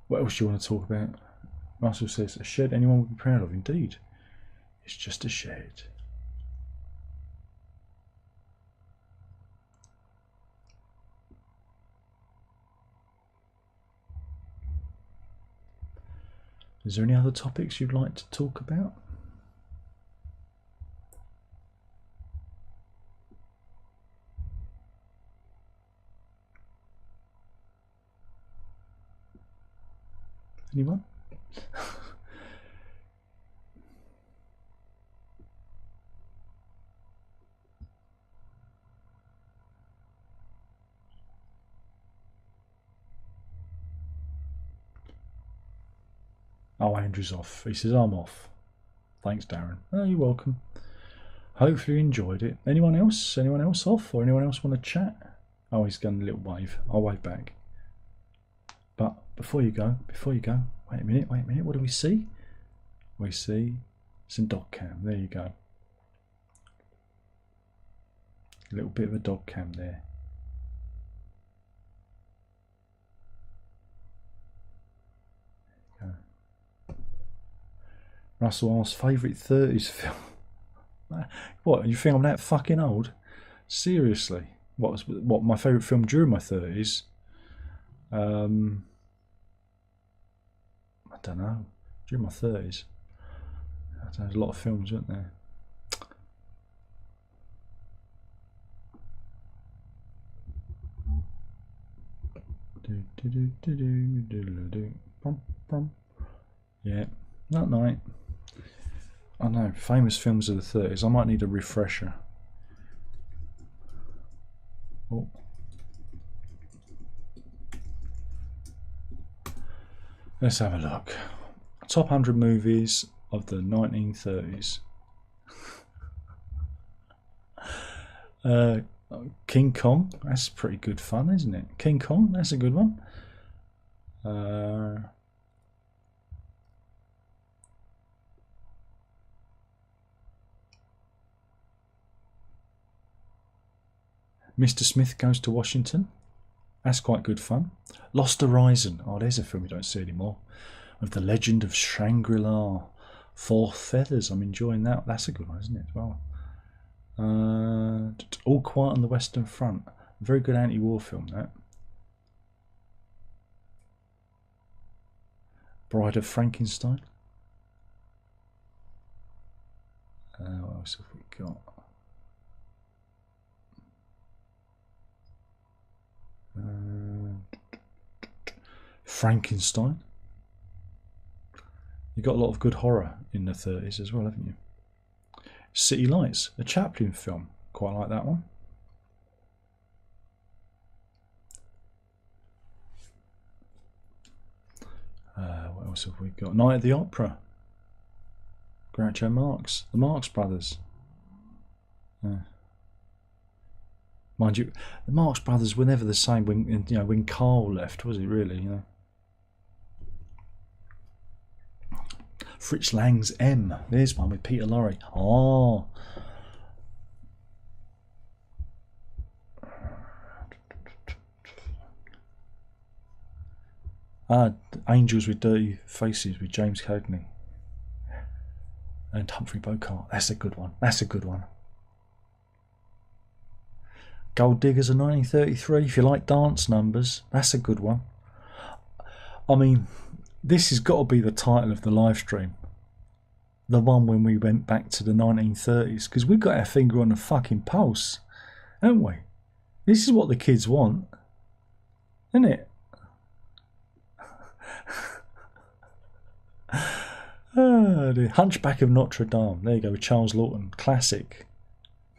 What else do you want to talk about? Russell says, a shed anyone would be proud of. Indeed. It's just a shed. Is there any other topics you'd like to talk about? Anyone? Oh, Andrew's off. He says, I'm off. Thanks, Darren. Oh, you're welcome. Hopefully you enjoyed it. Anyone else? Anyone else off? Or anyone else want to chat? Oh, he's done a little wave. I'll wave back. But before you go, wait a minute, what do we see? We see some dog cam. There you go. A little bit of a dog cam there. Russell asks, favourite 30s film? What, you think I'm that fucking old? Seriously? What my favourite film during my 30s? I don't know. During my 30s. There's a lot of films, weren't there? Yeah, not night. I know, famous films of the 30s. I might need a refresher. Oh. Let's have a look. Top 100 movies of the 1930s. King Kong. That's pretty good fun, isn't it? King Kong. That's a good one. Mr. Smith Goes to Washington. That's quite good fun. Lost Horizon. Oh, there's a film you don't see anymore. With the Legend of Shangri-La. Four Feathers. I'm enjoying that. That's a good one, isn't it, as well? All Quiet on the Western Front. Very good anti-war film, that. Bride of Frankenstein. What else have we got? Frankenstein. You got a lot of good horror in the 30s as well, haven't you? City Lights, a Chaplin film. Quite like that one. What else have we got? Night at the Opera. Groucho Marx, the Marx Brothers. Mind you, the Marx Brothers were never the same when Carl left, was it really? Fritz Lang's M. There's one with Peter Lorre. Oh. Angels with Dirty Faces with James Cagney and Humphrey Bogart. That's a good one. That's a good one. Gold Diggers of 1933. If you like dance numbers, that's a good one. I mean, this has got to be the title of the live stream. The one when we went back to the 1930s, because we've got our finger on the fucking pulse, haven't we? This is what the kids want, isn't it? The Hunchback of Notre Dame. There you go, with Charles Lawton. Classic.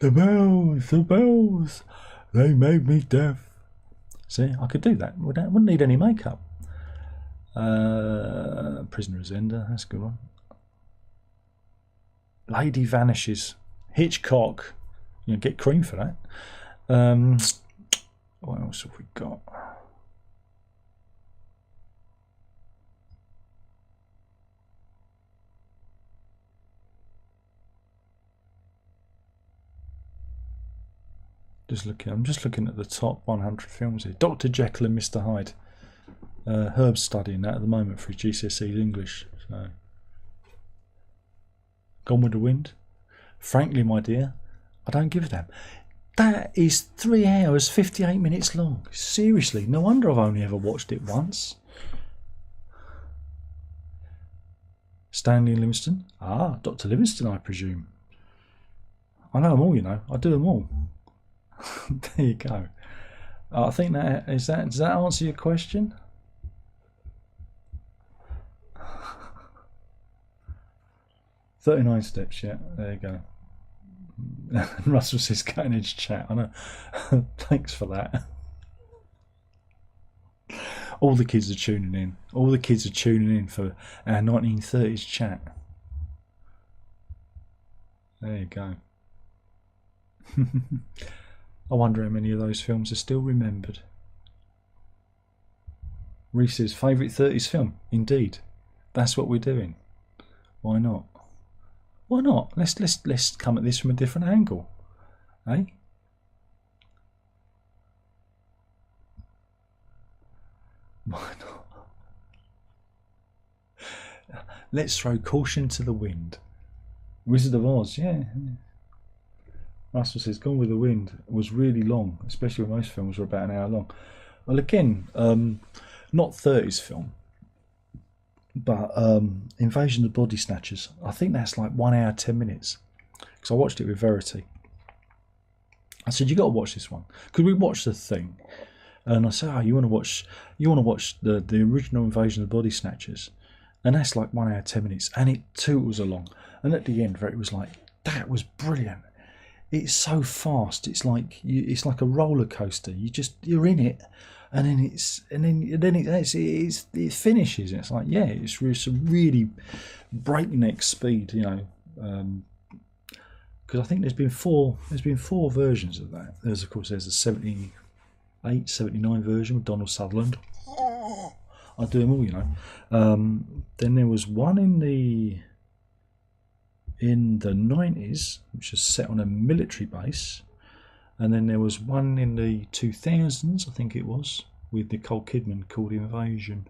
The bells, they made me deaf. See, I could do that. Wouldn't need any makeup. Prisoner of Zenda, that's a good one. Lady Vanishes. Hitchcock. Get cream for that. What else have we got? I'm just looking at the top 100 films here. Dr. Jekyll and Mr. Hyde. Herb's studying that at the moment for his GCSE English. So, Gone with the Wind. Frankly, my dear, I don't give a damn. That is 3 hours 58 minutes long. Seriously, no wonder I've only ever watched it once. Stanley and Livingston. Dr. Livingston, I presume. I know them all, I do them all. There you go. I think does that answer your question? "39 Steps," yeah, there you go. Russell says cutting edge chat. I know. Thanks for that. All the kids are tuning in. All the kids are tuning in for our 1930s chat. There you go. I wonder how many of those films are still remembered. Reese's favourite 30s film. Indeed. That's what we're doing. Why not? Why not? Let's come at this from a different angle. Eh? Why not? Let's throw caution to the wind. Wizard of Oz, yeah. Russell says Gone with the Wind was really long, especially when most films were about an hour long. Well, again, not 30s film, but Invasion of the Body Snatchers. I think that's like 1 hour 10 minutes, because I watched it with Verity. I said, you got to watch this one, because we watched The Thing, and I said, you want to watch the original Invasion of the Body Snatchers, and that's like 1 hour 10 minutes, and it too was along. And at the end, Verity was like, that was brilliant. It's so fast. It's like a roller coaster. You're in it, and then it finishes. It's like, yeah, it's a really breakneck speed, because I think there's been four versions of that. There's a 78, 79 version with Donald Sutherland. I do them all, Then there was one in the 90s, which was set on a military base, and then there was one in the 2000s, I think it was, with Nicole Kidman, called Invasion.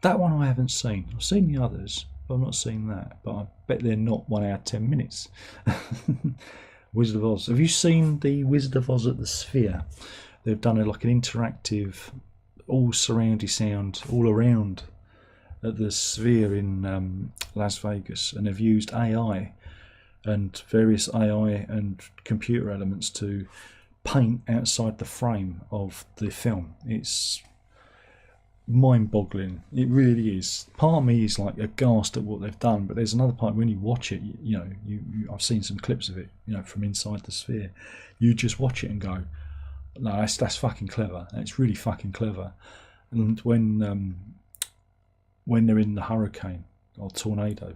That one I haven't seen. I've seen the others, but I've not seen that. But I bet they're not 1 hour 10 minutes. Wizard of Oz. Have you seen the Wizard of Oz at the Sphere? They've done an interactive, all surroundy sound all around at the Sphere in Las Vegas, and they've used AI and various AI and computer elements to paint outside the frame of the film. It's mind-boggling. It really is. Part of me is like aghast at what they've done, but there's another part when you watch it. I've seen some clips of it. From inside the Sphere. You just watch it and go, "No, that's fucking clever. It's really fucking clever." And when when they're in the hurricane or tornado,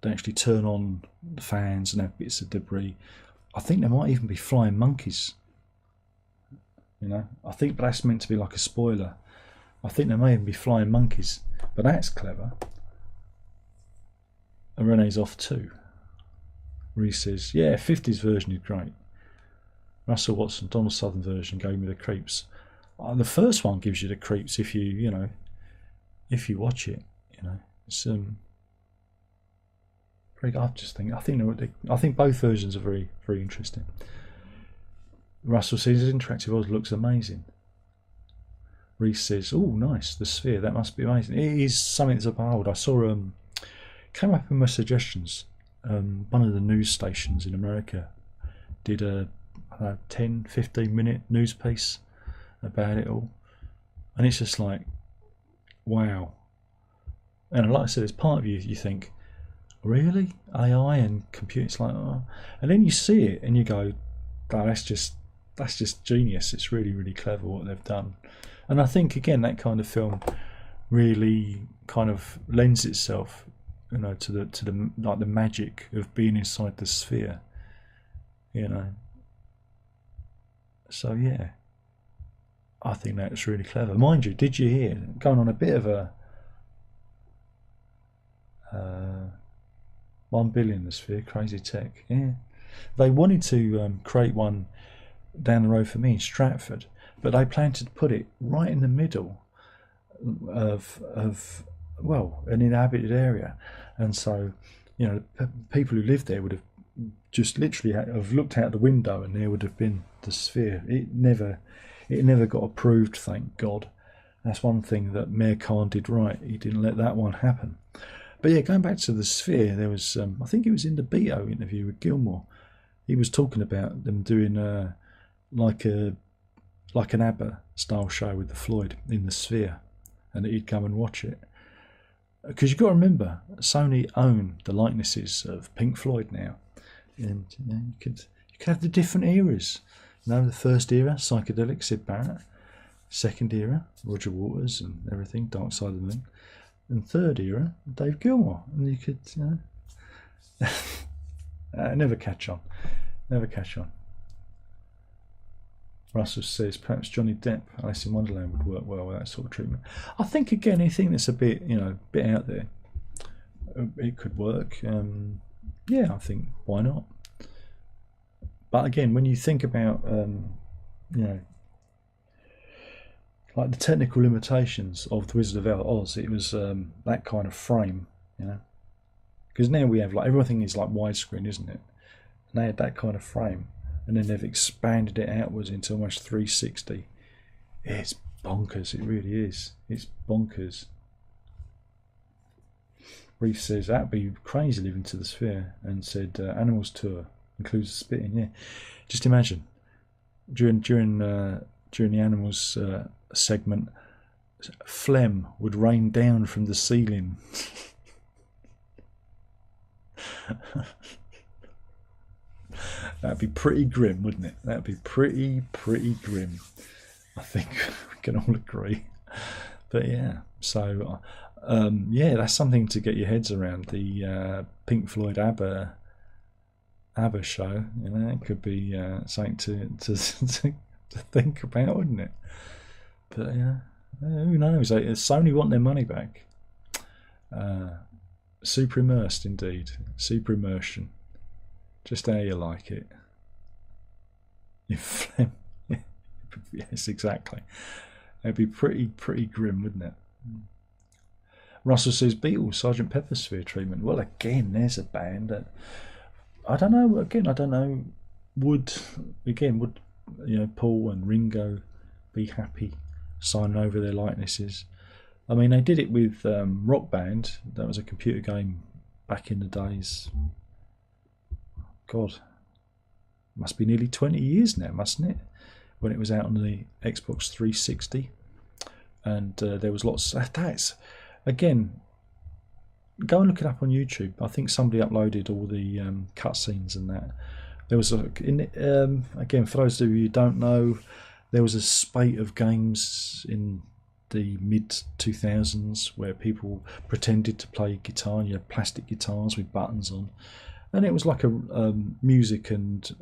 they actually turn on the fans and have bits of debris. I think there might even be flying monkeys. I think that's meant to be like a spoiler. I think there may even be flying monkeys, but that's clever. And Renee's off too. Reese says, yeah, 50s version is great. Russell Watson, Donald Southern version gave me the creeps. The first one gives you the creeps if you watch it. It's I think both versions are very, very interesting. Russell says his interactive Oz looks amazing. Reese says, oh, nice, the sphere, that must be amazing. It is something that's a behold. I saw came up in my suggestions. One of the news stations in America did a 10-15 minute news piece about it all, and it's just like, wow. And like I said, as part of you think, really, AI and computers, like, oh. And then you see it and you go, oh, that's just genius. It's really, really clever what they've done. And I think again that kind of film really kind of lends itself, to the like the magic of being inside the sphere, So yeah, I think that's really clever. Mind you, did you hear, going on a bit of a 1 billion the sphere, crazy tech. Yeah, they wanted to create one down the road for me in Stratford, but they planned to put it right in the middle of an inhabited area, and so people who lived there would have just literally have looked out the window and there would have been the sphere. It never got approved, thank God. That's one thing that Mayor Khan did right. He didn't let that one happen. But yeah, going back to the sphere, there was I think it was in the Beto interview with Gilmour. He was talking about them doing like an ABBA style show with the Floyd in the sphere, and that he'd come and watch it. Because you've got to remember, Sony own the likenesses of Pink Floyd now, and you could have the different eras. The first era, psychedelic, Sid Barrett. Second era, Roger Waters and everything, Dark Side of the Moon. And third era, Dave Gilmour. And you could, never catch on. Never catch on. Russell says perhaps Johnny Depp, Alice in Wonderland would work well with that sort of treatment. I think again, anything that's a bit, bit out there, it could work. Yeah, I think why not? But again, when you think about, like the technical limitations of The Wizard of Oz, it was that kind of frame, because now we have like everything is like widescreen, isn't it? And they had that kind of frame, and then they've expanded it outwards into almost 360. It's bonkers, it really is. It's bonkers. Reef says that'd be crazy living to the sphere, and said Animals Tour includes spitting. Yeah, just imagine during the Animals segment, phlegm would rain down from the ceiling. That'd be pretty grim, wouldn't it? That'd be pretty grim. I think we can all agree. But yeah, so yeah, that's something to get your heads around. The Pink Floyd ABBA show, it could be something to think about, wouldn't it? But yeah, who knows? Sony want their money back. Super immersed, indeed. Super immersion. Just how you like it. Yes, exactly. It'd be pretty grim, wouldn't it? Russell says Beatles, Sgt. Pepper sphere treatment. Well, again, there's a band that I don't know. Again, I don't know. Would Paul and Ringo be happy signing over their likenesses? I mean, they did it with Rock Band. That was a computer game back in the days. God, must be nearly 20 years now, mustn't it? When it was out on the Xbox 360, and there was lots. That's again. Go and look it up on YouTube. I think somebody uploaded all the cutscenes and that. There was again, for those of you who don't know, there was a spate of games in the mid 2000s, where people pretended to play guitar. You had plastic guitars with buttons on, and it was like a music and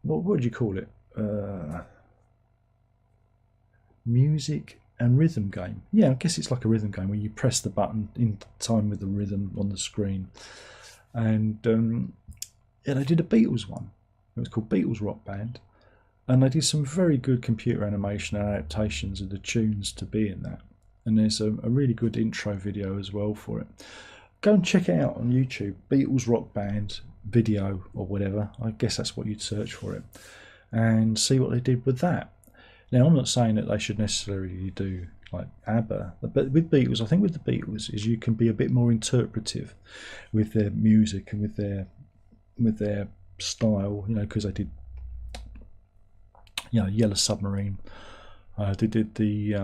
what would you call it? Music and rhythm game. Yeah, I guess it's like a rhythm game where you press the button in time with the rhythm on the screen. And yeah, they did a Beatles one. It was called Beatles Rock Band, and they did some very good computer animation adaptations of the tunes to be in that. And there's a really good intro video as well for it. Go and check it out on YouTube, Beatles Rock Band video or whatever. I guess that's what you'd search for it, and see what they did with that. Now, I'm not saying that they should necessarily do like ABBA, but with Beatles, I think with the Beatles is you can be a bit more interpretive with their music and with their style, you know, because they did, you know, Yellow Submarine. They did the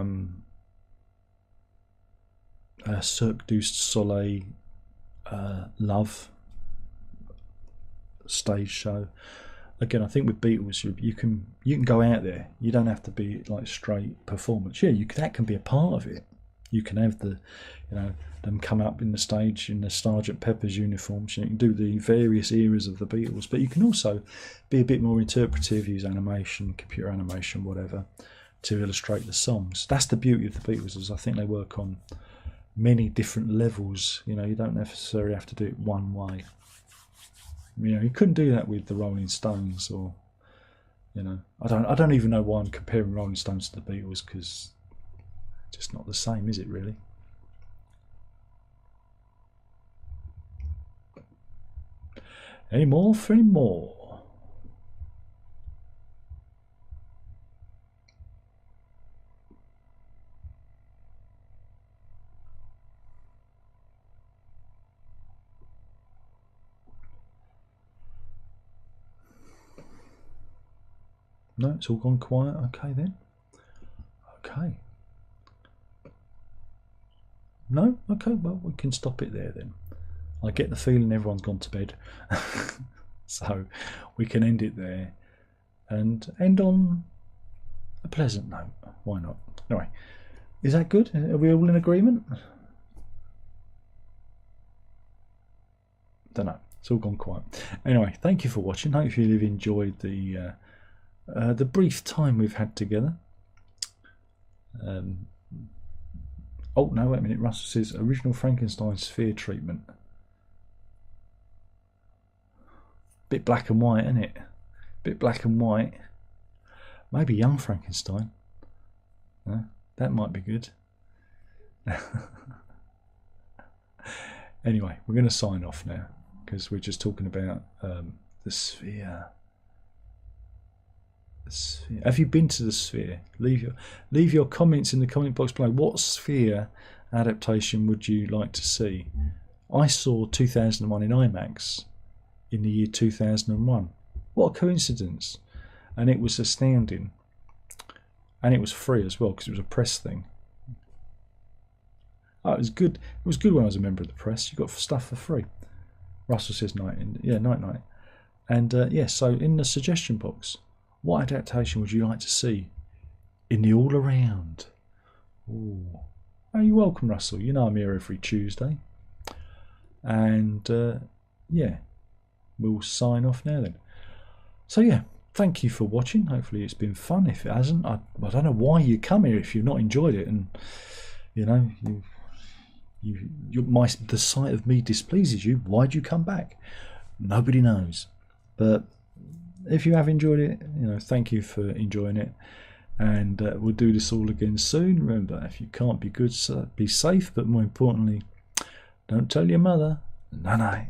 Cirque du Soleil Love stage show. Again, I think with Beatles, you can go out there. You don't have to be like straight performance. Yeah, that can be a part of it. You can have the, you know, them come up in the stage in the Sergeant Pepper's uniforms. You can do the various eras of the Beatles, but you can also be a bit more interpretive, use animation, computer animation, whatever, to illustrate the songs. That's the beauty of the Beatles, is I think they work on many different levels. You know, you don't necessarily have to do it one way. You know, you couldn't do that with the Rolling Stones, or, you know, I don't even know why I'm comparing Rolling Stones to the Beatles, because it's just not the same, is it really? Any more for any more? No, it's all gone quiet. Okay then. Okay. No? Okay, well, we can stop it there then. I get the feeling everyone's gone to bed. So we can end it there and end on a pleasant note. Why not? Anyway, is that good? Are we all in agreement? Don't know. It's all gone quiet. Anyway, thank you for watching. Hopefully you've enjoyed the brief time we've had together. Oh no, wait a minute. Russell says original Frankenstein sphere treatment. Bit black and white, isn't it? Bit black and white. Maybe young Frankenstein. That might be good. Anyway, we're going to sign off now, because we're just talking about the sphere. Have you been to the sphere? Leave your comments in the comment box below. What sphere adaptation would you like to see? I saw 2001 in IMAX in the year 2001. What a coincidence. And it was astounding. And it was free as well, because it was a press thing. Oh, it was good. It was good when I was a member of the press. You got stuff for free. Russell says night. Night. And yeah, so in the suggestion box, what adaptation would you like to see in the all around? Oh, you're welcome, Russell. You know I'm here every Tuesday. And yeah, we'll sign off now then. So yeah, thank you for watching. Hopefully it's been fun. If it hasn't, I don't know why you come here if you've not enjoyed it, and you know the sight of me displeases you. Why'd you come back? Nobody knows. But if you have enjoyed it, you know, thank you for enjoying it, and we'll do this all again soon. Remember, if you can't be good, be safe, but more importantly, don't tell your mother. Night night.